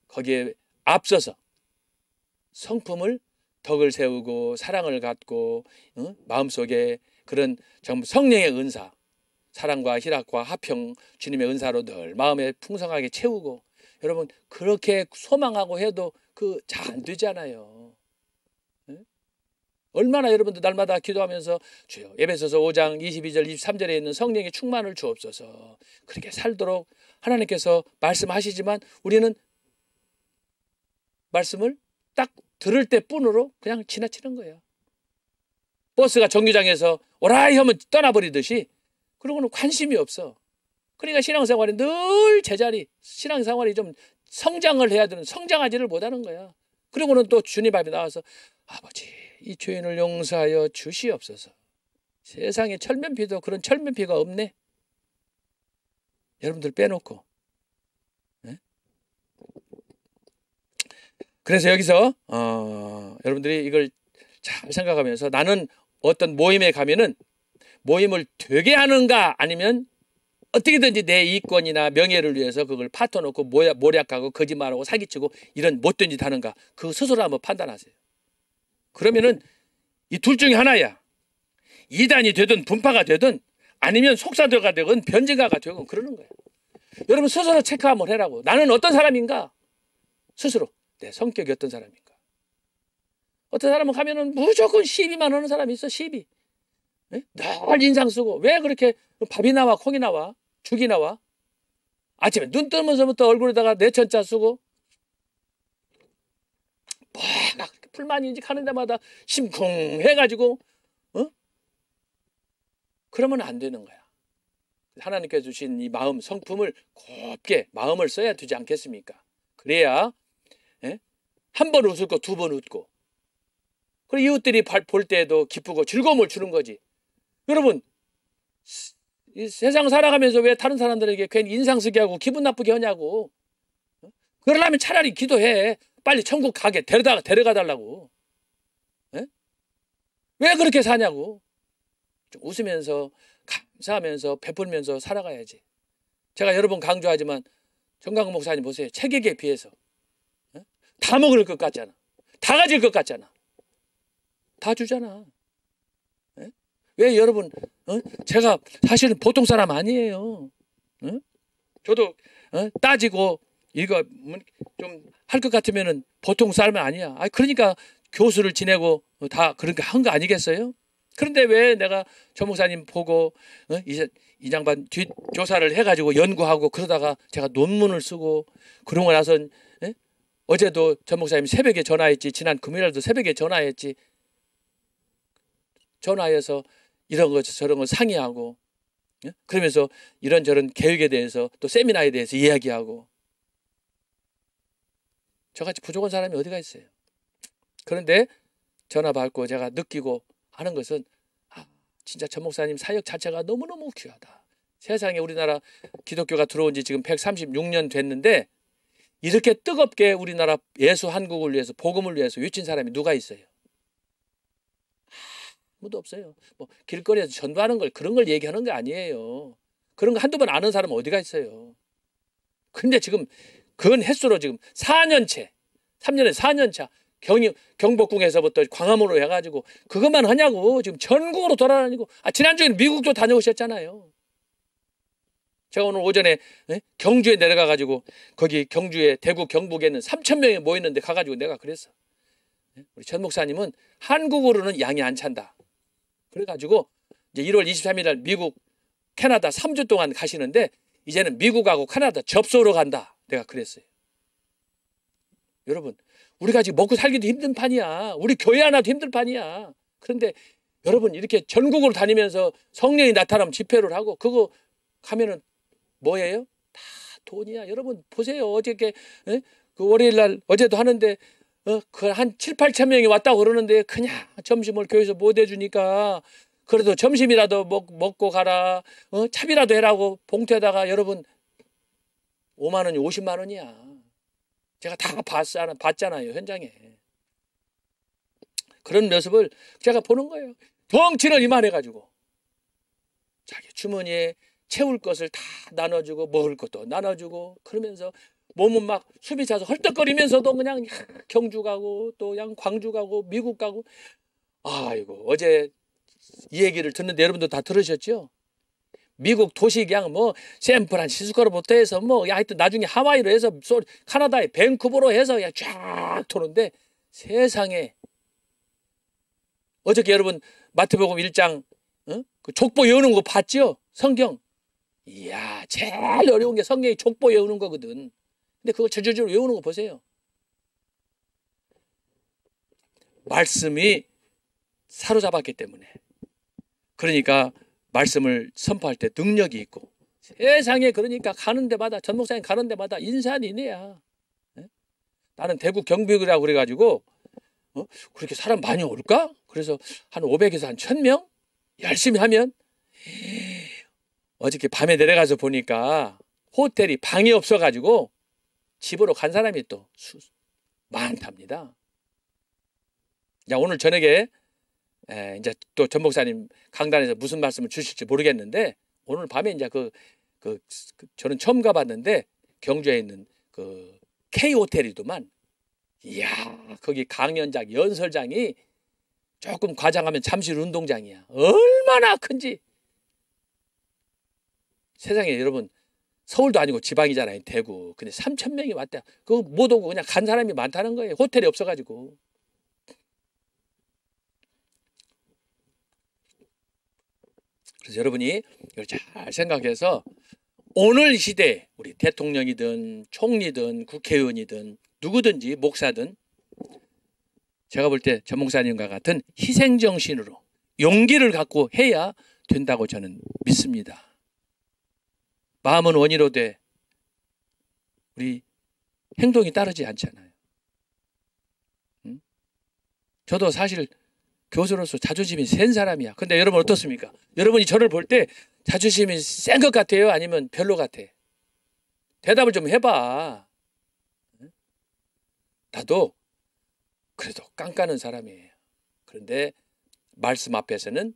거기에 앞서서 성품을, 덕을 세우고 사랑을 갖고 마음속에 그런 정말 성령의 은사, 사랑과 희락과 화평, 주님의 은사로 늘 마음에 풍성하게 채우고, 여러분 그렇게 소망하고 해도 그 잘 안 되잖아요. 얼마나 여러분들 날마다 기도하면서 주여 에베소서 5장 22절 23절에 있는 성령의 충만을 주옵소서. 그렇게 살도록 하나님께서 말씀하시지만 우리는 말씀을 딱 들을 때뿐으로 그냥 지나치는 거예요. 버스가 정류장에서 오라이 하면 떠나버리듯이 그러고는 관심이 없어. 그러니까 신앙생활이 늘 제자리, 신앙생활이 좀 성장을 해야 되는 성장하지를 못하는 거야. 그리고는 또 주님 앞에 나와서 아버지 이 죄인을 용서하여 주시옵소서. 세상에 철면피도 그런 철면피가 없네. 여러분들 빼놓고. 네? 그래서 여기서 여러분들이 이걸 잘 생각하면서 나는 어떤 모임에 가면은 모임을 되게 하는가 아니면 어떻게든지 내 이권이나 명예를 위해서 그걸 파토놓고 모략하고 거짓말하고 사기치고 이런 못된 짓 하는가 그거 스스로 한번 판단하세요. 그러면은 이 둘 중에 하나야. 이단이 되든 분파가 되든 아니면 속사도가 되든 변증가가 되든 그러는 거예요. 여러분 스스로 체크 한번 해라고. 나는 어떤 사람인가? 스스로 내 성격이 어떤 사람인가? 어떤 사람은 가면은 무조건 시비만 하는 사람이 있어. 시비. 네? 늘 인상 쓰고 왜 그렇게 밥이 나와 콩이 나와 죽이 나와 아침에 눈 뜨면서부터 얼굴에다가 내천자 쓰고 막 불만이 인직하는 데마다 심쿵해가지고 그러면 안 되는 거야. 하나님께서 주신 이 마음 성품을 곱게 마음을 써야 되지 않겠습니까? 그래야 한 번 웃을 거 두 번 웃고 그리고 이웃들이 볼 때에도 기쁘고 즐거움을 주는 거지. 여러분 이 세상 살아가면서 왜 다른 사람들에게 괜히 인상 쓰게 하고 기분 나쁘게 하냐고. 그러려면 차라리 기도해. 빨리 천국 가게 데려가 달라고. 왜 그렇게 사냐고. 좀 웃으면서 감사하면서 베풀면서 살아가야지. 제가 여러 번 강조하지만 정강훈 목사님 보세요. 체격에 비해서 다 먹을 것 같잖아. 다 가질 것 같잖아. 다 주잖아. 왜 여러분 제가 사실은 보통 사람 아니에요. 저도 따지고 이거 좀 할 것 같으면은 보통 사람은 아니야. 그러니까 교수를 지내고 다 그렇게 한 거 아니겠어요? 그런데 왜 내가 조 목사님 보고 이제 이 양반 뒷조사를 해가지고 연구하고 그러다가 제가 논문을 쓰고 그러고 나선 어제도 조 목사님 새벽에 전화했지. 지난 금요일도 새벽에 전화했지. 전화해서 이런 거 저런 거 상의하고 그러면서 이런저런 계획에 대해서 또 세미나에 대해서 이야기하고 저같이 부족한 사람이 어디가 있어요. 그런데 전화 받고 제가 느끼고 하는 것은 진짜 전 목사님 사역 자체가 너무너무 귀하다. 세상에 우리나라 기독교가 들어온 지 지금 136년 됐는데 이렇게 뜨겁게 우리나라 예수 한국을 위해서 복음을 위해서 외친 사람이 누가 있어요? 아무도 없어요. 뭐 길거리에서 전도하는 걸 그런 걸 얘기하는 게 아니에요. 그런 거 한두 번 아는 사람은 어디가 있어요. 근데 지금 그건 횟수로 지금 4년째 3년에 4년차 경복궁에서부터 광화문으로 해가지고 그것만 하냐고 지금 전국으로 돌아다니고 지난주에는 미국도 다녀오셨잖아요. 제가 오늘 오전에 경주에 내려가가지고 거기 경주에 대구 경북에는 3,000명이 모였는데 가가지고 내가 그랬어. 우리 전 목사님은 한국으로는 양이 안 찬다. 그래가지고 이제 1월 23일 날 미국 캐나다 3주 동안 가시는데 이제는 미국하고 캐나다 접소로 간다. 내가 그랬어요. 여러분 우리가 지금 먹고 살기도 힘든 판이야. 우리 교회 하나도 힘든 판이야. 그런데 여러분 이렇게 전국으로 다니면서 성령이 나타나면 집회를 하고 그거 가면은 뭐예요? 다 돈이야. 여러분 보세요. 어저께 그 월요일 날 어제도 하는데 그 한 7, 8천 명이 왔다고 그러는데 그냥 점심을 교회에서 못 해주니까 그래도 점심이라도 먹고 가라. 차비라도 해라고 봉투에다가 여러분 5만 원이 50만 원이야. 제가 다 봤잖아요. 현장에. 그런 모습을 제가 보는 거예요. 덩치를 이만해가지고 자기 주머니에 채울 것을 다 나눠주고 먹을 것도 나눠주고 그러면서 몸은 막 숨이 차서 헐떡거리면서도 그냥 경주 가고 또 그냥 광주 가고 미국 가고. 아이고 어제 이 얘기를 듣는데 여러분도 다 들으셨죠? 미국 도시 그냥 뭐 샌프란시스코로부터 해서 뭐 하여튼 나중에 하와이로 해서 카나다의 밴쿠버로 해서 그냥 쫙 도는데 세상에 어저께 여러분 마태복음 1장 그 족보 외우는 거 봤죠? 성경. 이야, 제일 어려운 게 성경이 족보 외우는 거거든. 근데 그거 저절로 외우는 거 보세요. 말씀이 사로잡았기 때문에. 그러니까 말씀을 선포할 때 능력이 있고, 세상에 그러니까 가는 데마다, 전 목사님 가는 데마다 인산인해야. 나는 대구 경북이라고 그래가지고 그렇게 사람 많이 올까? 그래서 한 500에서 한 1000명? 열심히 하면. 어저께 밤에 내려가서 보니까 호텔이 방이 없어가지고 집으로 간 사람이 또 많답니다. 자, 오늘 저녁에 이제 또 전 목사님 강단에서 무슨 말씀을 주실지 모르겠는데, 오늘 밤에 이제 저는 처음 가봤는데 경주에 있는 그 K 호텔이더만. 이야, 거기 강연장, 연설장이 조금 과장하면 잠실 운동장이야. 얼마나 큰지. 세상에 여러분, 서울도 아니고 지방이잖아요, 대구. 근데 3000명이 왔다. 그거 못 오고 그냥 간 사람이 많다는 거예요. 호텔이 없어가지고. 그래서 여러분이 이걸 잘 생각해서 오늘 시대 우리 대통령이든 총리든 국회의원이든 누구든지 목사든 제가 볼 때 전 목사님과 같은 희생정신으로 용기를 갖고 해야 된다고 저는 믿습니다. 마음은 원이로 돼 우리 행동이 따르지 않잖아요. 저도 사실 교수로서 자존심이 센 사람이야. 근데 여러분 어떻습니까? 여러분이 저를 볼 때 자존심이 센 것 같아요? 아니면 별로 같아? 대답을 좀 해봐. 나도 그래도 깐깐한 사람이에요. 그런데 말씀 앞에서는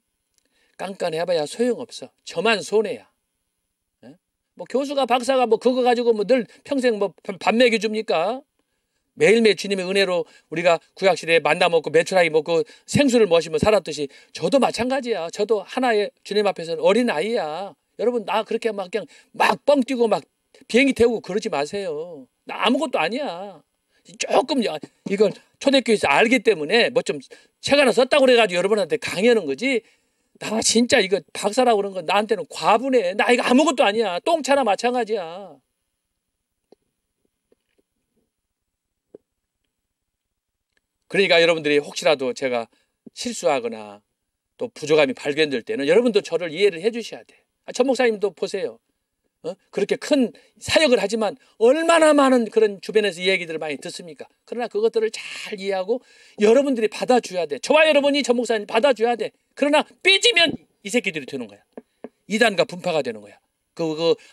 깐깐해봐야 소용없어. 저만 손해야. 뭐 교수가 박사가 뭐 그거 가지고 뭐 늘 평생 뭐 밥 먹여줍니까? 매일매일 주님의 은혜로 우리가 구약시대에 만나 먹고 메추라기 먹고 생수를 마시며 살았듯이 저도 마찬가지야. 저도 하나의 주님 앞에서는 어린 아이야. 여러분 나 그렇게 막 그냥 막 뻥 뛰고 막 비행기 태우고 그러지 마세요. 나 아무것도 아니야. 조금 이걸 초대교회에서 알기 때문에 뭐 좀 책 하나 썼다고 그래가지고 여러분한테 강의하는 거지. 나 진짜 이거 박사라고 그런 건 나한테는 과분해. 나 이거 아무것도 아니야. 똥차나 마찬가지야. 그러니까 여러분들이 혹시라도 제가 실수하거나 또 부족함이 발견될 때는 여러분도 저를 이해를 해 주셔야 돼. 전 목사님도 보세요. 그렇게 큰 사역을 하지만 얼마나 많은 그런 주변에서 이 얘기들을 많이 듣습니까? 그러나 그것들을 잘 이해하고 여러분들이 받아줘야 돼. 저와 여러분이 전 목사님 받아줘야 돼. 그러나 삐지면 이 새끼들이 되는 거야. 이단과 분파가 되는 거야.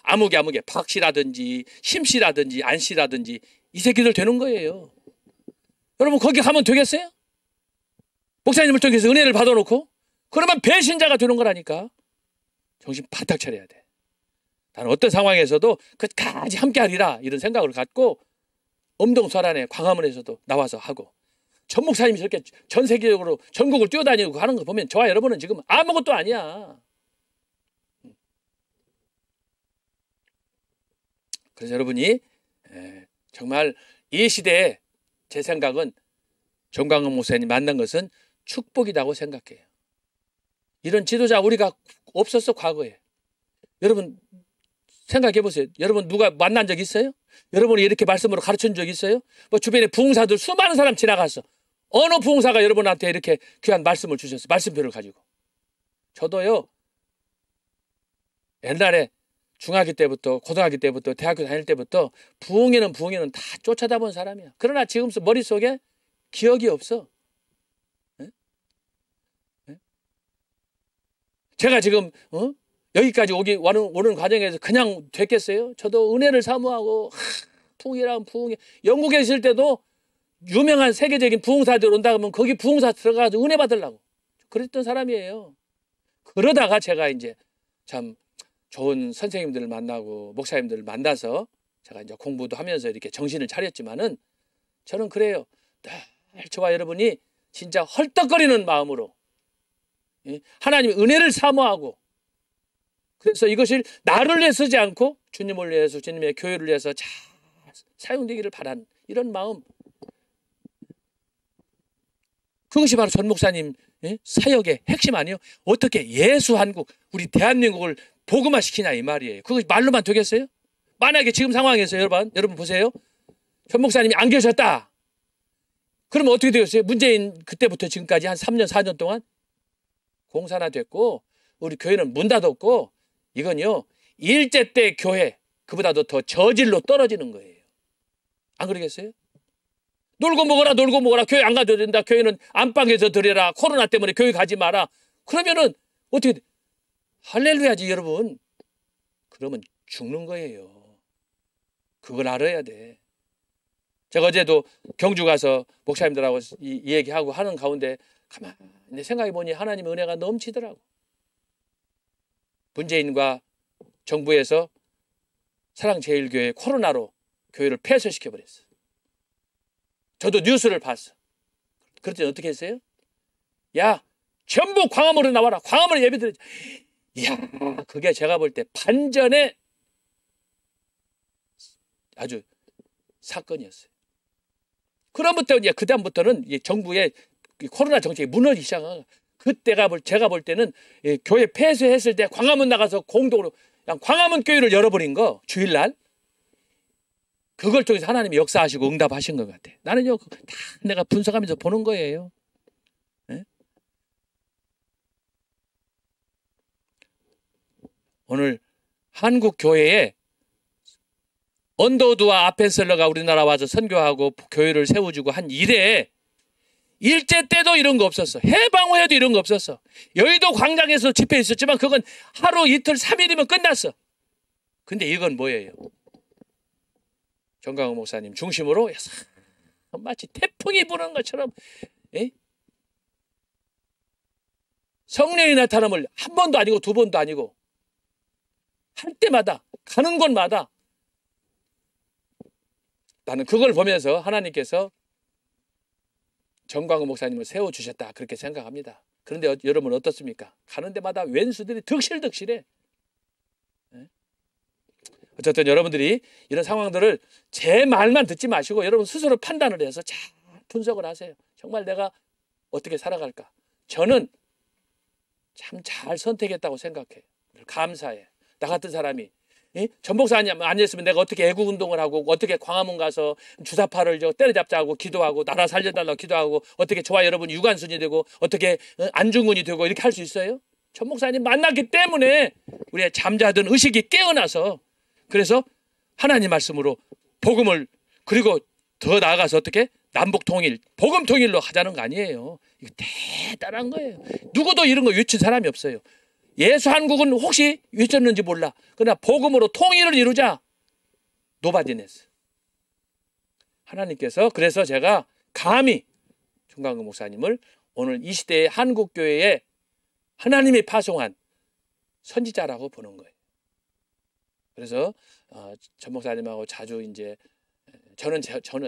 아무개 박씨라든지 심씨라든지 안씨라든지 이 새끼들 되는 거예요. 여러분 거기 가면 되겠어요? 목사님을 통해서 은혜를 받아놓고 그러면 배신자가 되는 거라니까. 정신 바짝 차려야 돼. 나는 어떤 상황에서도 끝까지 함께하리라 이런 생각을 갖고 엄동설안에 광화문에서도 나와서 하고 전 목사님이 저렇게 전 세계적으로 전국을 뛰어다니고 하는 거 보면 저와 여러분은 지금 아무것도 아니야. 그래서 여러분이 정말 이 시대에 제 생각은 정광훈 목사님 만난 것은 축복이라고 생각해요. 이런 지도자 우리가 없었어 과거에. 여러분 생각해 보세요. 여러분 누가 만난 적 있어요? 여러분이 이렇게 말씀으로 가르친 적 있어요? 뭐 주변에 부흥사들 수많은 사람 지나갔어. 어느 부흥사가 여러분한테 이렇게 귀한 말씀을 주셨어요? 말씀표를 가지고. 저도요. 옛날에 중학교 때부터 고등학교 때부터 대학교 다닐 때부터 부흥회는 다 쫓아다 본 사람이야. 그러나 지금 머릿속에 기억이 없어. 제가 지금 여기까지 오는 과정에서 그냥 됐겠어요? 저도 은혜를 사모하고 부흥이라면 부흥회. 영국에 있을 때도 유명한 세계적인 부흥사들 온다 그러면 거기 부흥사 들어가서 은혜 받으려고 그랬던 사람이에요. 그러다가 제가 이제 참 좋은 선생님들을 만나고 목사님들을 만나서 제가 이제 공부도 하면서 이렇게 정신을 차렸지만은 저는 그래요. 늘 저와 여러분이 진짜 헐떡거리는 마음으로 하나님의 은혜를 사모하고 그래서 이것을 나를 위해 쓰지 않고 주님을 위해서 주님의 교회를 위해서 잘 사용되기를 바라는 이런 마음. 그것이 바로 전 목사님 예? 사역의 핵심 아니에요? 어떻게 예수 한국, 우리 대한민국을 복음화시키냐 이 말이에요. 그거 말로만 되겠어요? 만약에 지금 상황에서 여러분 보세요. 현 목사님이 안 계셨다. 그러면 어떻게 되겠어요? 문재인 그때부터 지금까지 한 3년 4년 동안 공산화 됐고 우리 교회는 문 닫았고 이건요. 일제 때 교회 그보다도 더 저질로 떨어지는 거예요. 안 그러겠어요? 놀고 먹어라 교회 안 가도 된다. 교회는 안방에서 드려라. 코로나 때문에 교회 가지 마라. 그러면은 어떻게 돼? 할렐루야지 여러분. 그러면 죽는 거예요. 그걸 알아야 돼. 제가 어제도 경주 가서 목사님들하고 이 얘기하고 하는 가운데 가만히 생각해보니 하나님의 은혜가 넘치더라고. 문재인과 정부에서 사랑제일교회 코로나로 교회를 폐쇄시켜버렸어. 저도 뉴스를 봤어. 그랬더니 어떻게 했어요? 야, 전부 광화문으로 나와라. 광화문에 예배드리자. 이야, 그게 제가 볼 때 반전의 아주 사건이었어요. 그다음부터 이제 그다음부터는 정부의 코로나 정책이 무너지기 시작한 그때가 제가 볼 때는 교회 폐쇄했을 때 광화문 나가서 공동으로 그냥 광화문 교회를 열어버린 거 주일날 그걸 통해서 하나님이 역사하시고 응답하신 것 같아. 나는요 다 내가 분석하면서 보는 거예요. 네? 오늘 한국 교회에 언더우드와 아펜셀러가 우리나라 와서 선교하고 교회를 세워주고 한 이래 일제 때도 이런 거 없었어. 해방 후에도 이런 거 없었어. 여의도 광장에서 집회 있었지만 그건 하루 이틀 3일이면 끝났어. 근데 이건 뭐예요? 정강호 목사님 중심으로 마치 태풍이 부는 것처럼 성령이 나타남을 한 번도 아니고 두 번도 아니고 할 때마다 가는 곳마다 나는 그걸 보면서 하나님께서 정광호 목사님을 세워주셨다 그렇게 생각합니다. 그런데 여러분 어떻습니까? 가는 데마다 왼수들이 득실득실해. 어쨌든 여러분들이 이런 상황들을 제 말만 듣지 마시고 여러분 스스로 판단을 해서 잘 분석을 하세요. 정말 내가 어떻게 살아갈까? 저는 참 잘 선택했다고 생각해요. 감사해. 나 같은 사람이 전 목사 아니었으면 내가 어떻게 애국운동을 하고 어떻게 광화문 가서 주사파를 때려잡자고 기도하고 나라 살려달라고 기도하고 어떻게 저와 여러분이 유관순이 되고 어떻게 안중근이 되고 이렇게 할 수 있어요? 전 목사님 만났기 때문에 우리의 잠자던 의식이 깨어나서 그래서 하나님 말씀으로 복음을 그리고 더 나아가서 어떻게 남북 통일 복음 통일로 하자는 거 아니에요. 이거 대단한 거예요. 누구도 이런 거 외친 사람이 없어요. 예수 한국은 혹시 외쳤는지 몰라. 그러나 복음으로 통일을 이루자. 노바디네스. 하나님께서 그래서 제가 감히 정강근 목사님을 오늘 이 시대의 한국교회에 하나님이 파송한 선지자라고 보는 거예요. 그래서 전 목사님하고 자주 이제 저는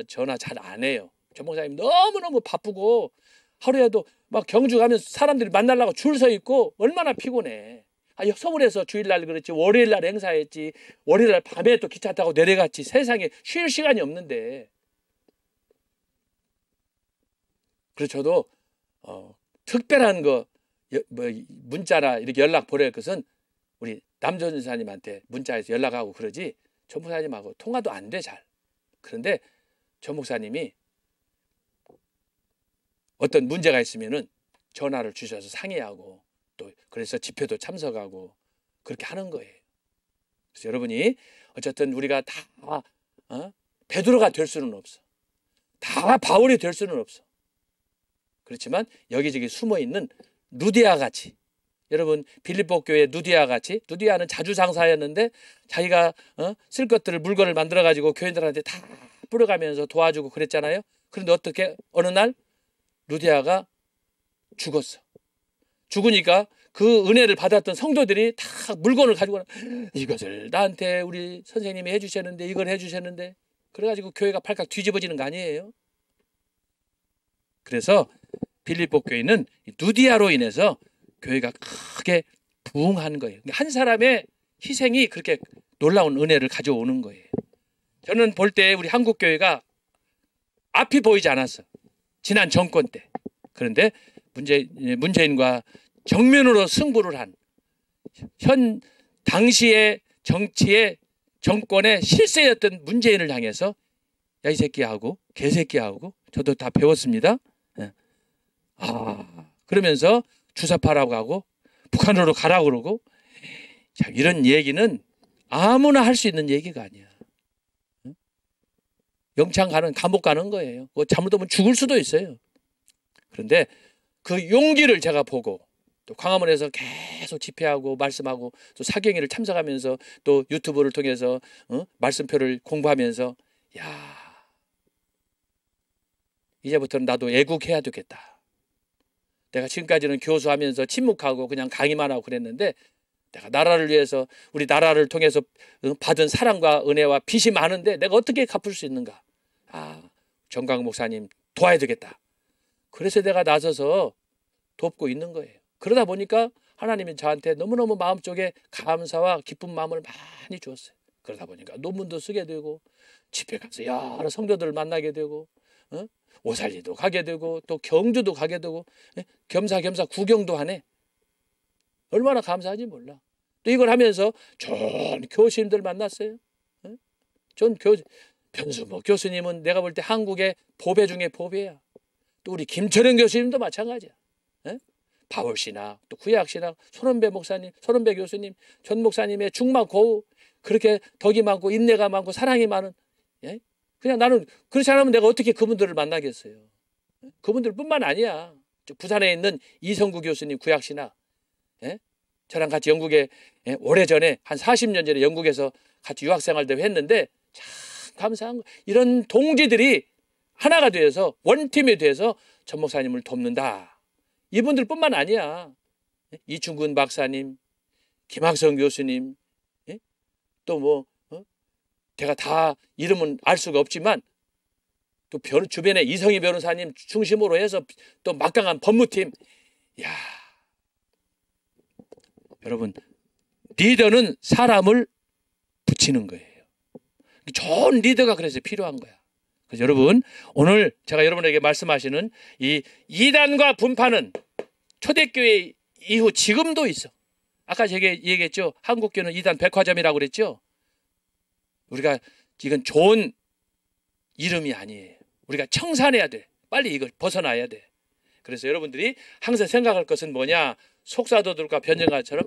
전화 잘 안 해요. 전 목사님 너무너무 바쁘고 하루에도 막 경주 가면 사람들이 만나려고 줄 서 있고 얼마나 피곤해. 서울에서 주일날 그랬지 월요일날 행사했지 월요일날 밤에 또 기차 타고 내려갔지 세상에 쉴 시간이 없는데 그래서 저도 특별한 거 문자나 이렇게 연락 보낼 것은 우리 남전 전사님한테 문자에서 연락하고 그러지 전 목사님하고 통화도 안 돼 잘. 그런데 전 목사님이 어떤 문제가 있으면은 전화를 주셔서 상의하고 또 그래서 집회도 참석하고 그렇게 하는 거예요. 그래서 여러분이 어쨌든 우리가 다 베드로가 될 수는 없어. 다 바울이 될 수는 없어. 그렇지만 여기저기 숨어있는 루디아 같이 여러분 빌립보 교회 누디아 같이 누디아는 자주장사였는데 자기가 쓸 것들을 물건을 만들어가지고 교인들한테 다 뿌려가면서 도와주고 그랬잖아요. 그런데 어떻게 어느 날 루디아가 죽었어. 죽으니까 그 은혜를 받았던 성도들이 다 물건을 가지고 이것을 나한테 우리 선생님이 해주셨는데 이걸 해주셨는데 그래가지고 교회가 팔칵 뒤집어지는 거 아니에요. 그래서 빌립보 교회는 누디아로 인해서 교회가 크게 부흥한 거예요. 한 사람의 희생이 그렇게 놀라운 은혜를 가져오는 거예요. 저는 볼 때 우리 한국교회가 앞이 보이지 않았어. 지난 정권 때. 그런데 문재인과 정면으로 승부를 한 현 당시의 정치의 정권의 실세였던 문재인을 향해서 야 이 새끼야 하고 개새끼야 하고 저도 다 배웠습니다. 그러면서 주사파라고 하고 북한으로 가라고 그러고 참 이런 얘기는 아무나 할 수 있는 얘기가 아니야. 영창 가는 감옥 가는 거예요. 잘못하면 죽을 수도 있어요. 그런데 그 용기를 제가 보고 또 광화문에서 계속 집회하고 말씀하고 또 사경회를 참석하면서 또 유튜브를 통해서 말씀표를 공부하면서 야 이제부터는 나도 애국해야 되겠다. 내가 지금까지는 교수하면서 침묵하고 그냥 강의만 하고 그랬는데 내가 나라를 위해서 우리 나라를 통해서 받은 사랑과 은혜와 빚이 많은데 내가 어떻게 갚을 수 있는가. 정광 목사님 도와야 되겠다. 그래서 내가 나서서 돕고 있는 거예요. 그러다 보니까 하나님이 저한테 너무너무 마음속에 감사와 기쁜 마음을 많이 주었어요. 그러다 보니까 논문도 쓰게 되고 집회 가서 여러 성도들을 만나게 되고 오살리도 가게 되고 또 경주도 가게 되고 겸사겸사 구경도 하네. 얼마나 감사한지 몰라. 또 이걸 하면서 좋은 교수님들 만났어요. 변수모 교수님은 내가 볼 때 한국의 보배 중에 보배야. 또 우리 김철영 교수님도 마찬가지야. 바울신학, 또 구약신학, 손원배 목사님, 손원배 교수님, 전 목사님의 중마고우 그렇게 덕이 많고 인내가 많고 사랑이 많은 그냥 나는 그렇지 않으면 내가 어떻게 그분들을 만나겠어요. 그분들뿐만 아니야. 부산에 있는 이성구 교수님 구약신학 저랑 같이 영국에 오래전에 한 40년 전에 영국에서 같이 유학생활도 했는데 참 감사한 거. 이런 동지들이 하나가 되어서 원팀이 돼서 전 목사님을 돕는다. 이분들뿐만 아니야. 이충근 박사님, 김학성 교수님, 또 제가 다 이름은 알 수가 없지만 또 주변에 이성희 변호사님 중심으로 해서 또 막강한 법무팀. 야, 여러분 리더는 사람을 붙이는 거예요. 좋은 리더가 그래서 필요한 거야. 그래서 여러분 오늘 제가 여러분에게 말씀하시는 이 이단과 분파는 초대교회 이후 지금도 있어. 아까 제가 얘기했죠. 한국교회는 이단 백화점이라고 그랬죠. 우리가 이건 좋은 이름이 아니에요. 우리가 청산해야 돼. 빨리 이걸 벗어나야 돼. 그래서 여러분들이 항상 생각할 것은 뭐냐. 속사도들과 변증가처럼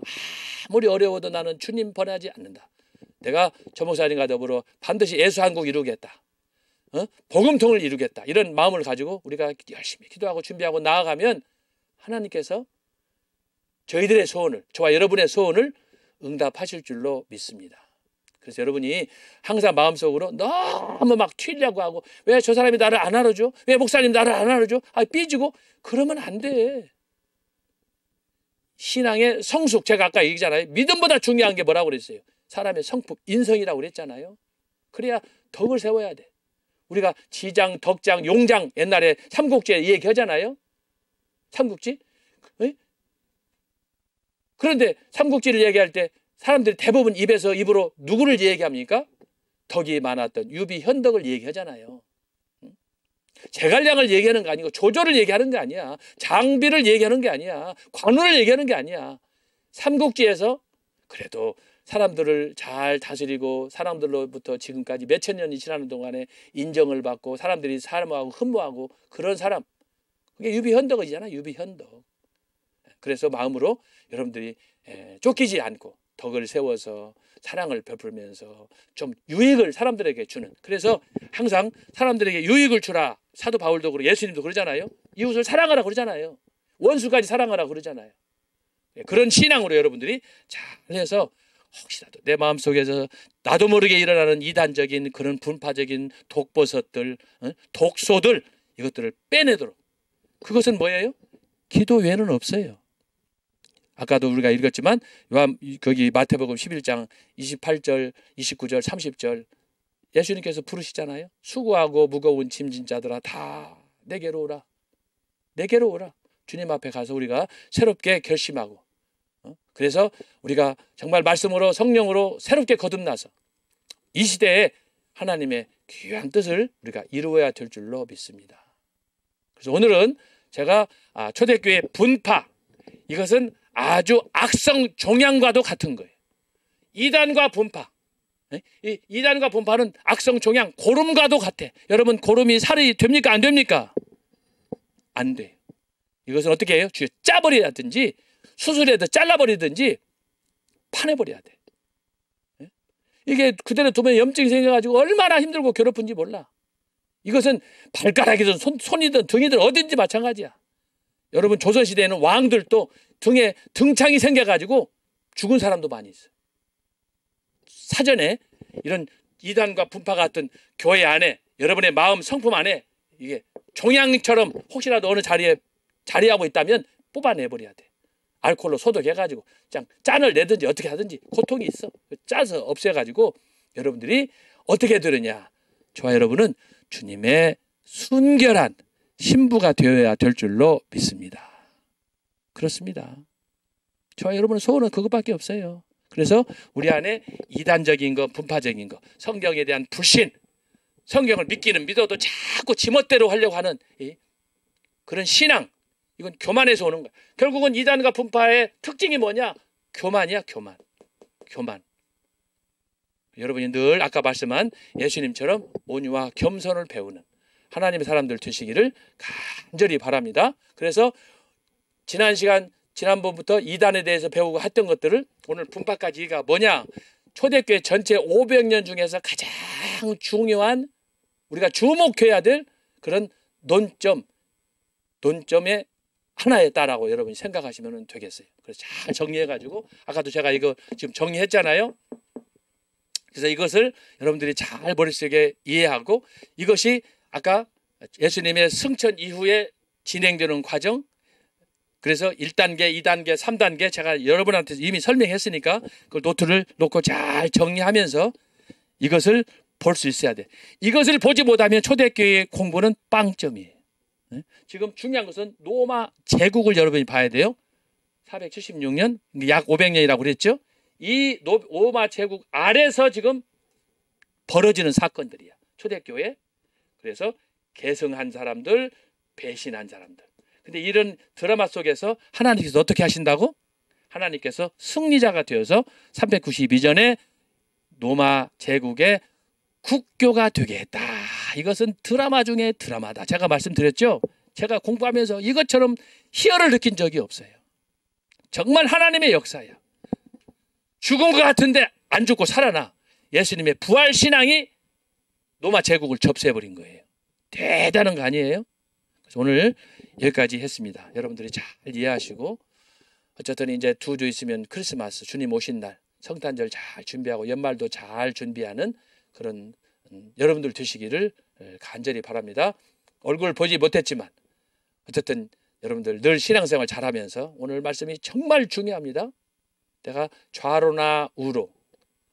아무리 어려워도 나는 주님 번하지 않는다. 내가 저 목사님과 더불어 반드시 예수 한국 이루겠다. 복음통을 이루겠다. 이런 마음을 가지고 우리가 열심히 기도하고 준비하고 나아가면 하나님께서 저희들의 소원을, 저와 여러분의 소원을 응답하실 줄로 믿습니다. 그래서 여러분이 항상 마음속으로 너무 막 튀려고 하고 왜 저 사람이 나를 안 알아줘? 왜 목사님 나를 안 알아줘? 삐지고 그러면 안 돼. 신앙의 성숙, 제가 아까 얘기잖아요. 믿음보다 중요한 게 뭐라고 그랬어요? 사람의 성품, 인성이라고 그랬잖아요. 그래야 덕을 세워야 돼. 우리가 지장, 덕장, 용장 옛날에 삼국지 얘기하잖아요. 삼국지. 그런데 삼국지를 얘기할 때 사람들이 대부분 입으로 누구를 얘기합니까? 덕이 많았던 유비현덕을 얘기하잖아요. 제갈량을 얘기하는 거 아니고 조조를 얘기하는 게 아니야. 장비를 얘기하는 게 아니야. 관우를 얘기하는 게 아니야. 삼국지에서 그래도 사람들을 잘 다스리고 사람들로부터 지금까지 몇천 년이 지나는 동안에 인정을 받고 사람들이 사람하고 흠모하고 그런 사람. 그게 유비현덕이잖아. 유비현덕. 그래서 마음으로 여러분들이 쫓기지 않고 덕을 세워서 사랑을 베풀면서 좀 유익을 사람들에게 주는. 그래서 항상 사람들에게 유익을 주라. 사도 바울도 그러고 예수님도 그러잖아요. 이웃을 사랑하라 그러잖아요. 원수까지 사랑하라 그러잖아요. 그런 신앙으로 여러분들이 잘해서 혹시라도 내 마음속에서 나도 모르게 일어나는 이단적인 그런 분파적인 독버섯들, 독소들 이것들을 빼내도록. 그것은 뭐예요? 기도 외에는 없어요. 아까도 우리가 읽었지만 거기 마태복음 11장 28절, 29절, 30절 예수님께서 부르시잖아요. 수고하고 무거운 짐진 자들아 다 내게로 오라. 내게로 오라. 주님 앞에 가서 우리가 새롭게 결심하고 그래서 우리가 정말 말씀으로 성령으로 새롭게 거듭나서 이 시대에 하나님의 귀한 뜻을 우리가 이루어야 될 줄로 믿습니다. 그래서 오늘은 제가 초대교회 분파, 이것은 아주 악성 종양과도 같은 거예요. 이단과 분파, 이 이단과 분파는 악성 종양, 고름과도 같아. 여러분, 고름이 살이 됩니까? 안 됩니까? 안 돼요. 이것은 어떻게 해요? 짜버리든지 수술해서 잘라버리든지 파내버려야 돼. 이게 그대로 두면 염증이 생겨가지고 얼마나 힘들고 괴롭은지 몰라. 이것은 발가락이든 손이든 등이든 어딘지 마찬가지야. 여러분, 조선시대에는 왕들도 등에 등창이 생겨가지고 죽은 사람도 많이 있어요. 사전에 이런 이단과 분파 같은 교회 안에, 여러분의 마음 성품 안에 이게 종양처럼 혹시라도 어느 자리하고 있다면 뽑아내버려야 돼. 알코올로 소독해가지고 그냥 짠을 내든지 어떻게 하든지 고통이 있어. 짜서 없애가지고 여러분들이 어떻게 들으냐. 저와 여러분은 주님의 순결한 신부가 되어야 될 줄로 믿습니다. 그렇습니다. 저와 여러분의 소원은 그것밖에 없어요. 그래서 우리 안에 이단적인 거, 분파적인 거, 성경에 대한 불신, 성경을 믿기는 믿어도 자꾸 지멋대로 하려고 하는 그런 신앙, 이건 교만에서 오는 거야. 결국은 이단과 분파의 특징이 뭐냐? 교만이야, 교만. 교만. 여러분이 늘 아까 말씀한 예수님처럼 온유와 겸손을 배우는 하나님의 사람들 되시기를 간절히 바랍니다. 그래서 지난번부터 이단에 대해서 배우고 했던 것들을 오늘 분파까지가 뭐냐? 초대교회 전체 500년 중에서 가장 중요한, 우리가 주목해야 될 그런 논점의 하나였다라고 여러분이 생각하시면 되겠어요. 그래서 잘 정리해가지고, 아까도 제가 이거 지금 정리했잖아요. 그래서 이것을 여러분들이 잘 머릿속에 이해하고, 이것이 아까 예수님의 승천 이후에 진행되는 과정, 그래서 1단계, 2단계, 3단계 제가 여러분한테 이미 설명했으니까 그 노트를 놓고 잘 정리하면서 이것을 볼 수 있어야 돼. 이것을 보지 못하면 초대교회 공부는 빵점이에요. 지금 중요한 것은 로마 제국을 여러분이 봐야 돼요. 476년, 약 500년이라고 그랬죠. 이 로마 제국 아래서 지금 벌어지는 사건들이야. 초대교회. 그래서 계승한 사람들, 배신한 사람들. 근데 이런 드라마 속에서 하나님께서 어떻게 하신다고? 하나님께서 승리자가 되어서 392년에 로마 제국의 국교가 되게 했다. 이것은 드라마 중에 드라마다. 제가 말씀드렸죠. 제가 공부하면서 이것처럼 희열을 느낀 적이 없어요. 정말 하나님의 역사야. 죽은 것 같은데 안 죽고 살아나. 예수님의 부활 신앙이 로마 제국을 접수해버린 거예요. 대단한 거 아니에요? 그래서 오늘 여기까지 했습니다. 여러분들이 잘 이해하시고, 어쨌든 이제 2주 있으면 크리스마스, 주님 오신 날, 성탄절 잘 준비하고 연말도 잘 준비하는 그런 여러분들 되시기를 간절히 바랍니다. 얼굴 보지 못했지만 어쨌든 여러분들 늘 신앙생활 잘하면서 오늘 말씀이 정말 중요합니다. 내가 좌로나 우로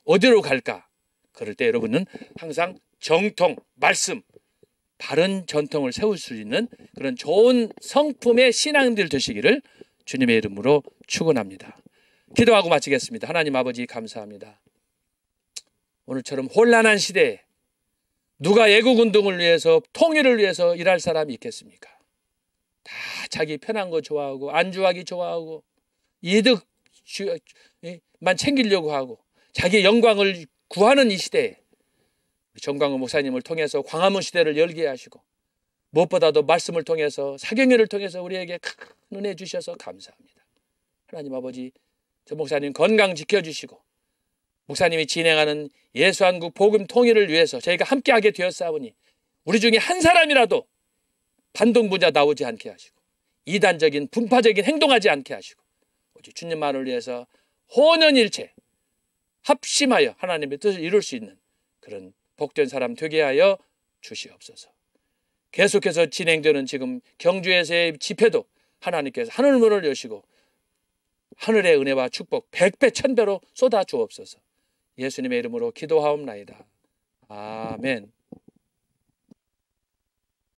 어디로 갈까? 그럴 때 여러분은 항상 정통, 말씀, 바른 전통을 세울 수 있는 그런 좋은 성품의 신앙들 되시기를 주님의 이름으로 축원합니다. 기도하고 마치겠습니다. 하나님 아버지 감사합니다. 오늘처럼 혼란한 시대에 누가 애국운동을 위해서, 통일을 위해서 일할 사람이 있겠습니까? 다 자기 편한 거 좋아하고 안주하기 좋아하고 이득만 챙기려고 하고 자기 영광을 구하는 이 시대에 정광훈 목사님을 통해서 광화문 시대를 열게 하시고, 무엇보다도 말씀을 통해서, 사경회를 통해서 우리에게 큰 은혜 주셔서 감사합니다. 하나님 아버지, 저 목사님 건강 지켜주시고 목사님이 진행하는 예수한국 복음 통일을 위해서 저희가 함께하게 되었사오니 우리 중에 한 사람이라도 반동분자 나오지 않게 하시고 이단적인 분파적인 행동하지 않게 하시고 오직 주님만을 위해서 혼연일체 합심하여 하나님의 뜻을 이룰 수 있는 그런 복된 사람 되게 하여 주시옵소서. 계속해서 진행되는 지금 경주에서의 집회도 하나님께서 하늘문을 여시고 하늘의 은혜와 축복 100배 1000배로 쏟아 주옵소서. 예수님의 이름으로 기도하옵나이다. 아멘.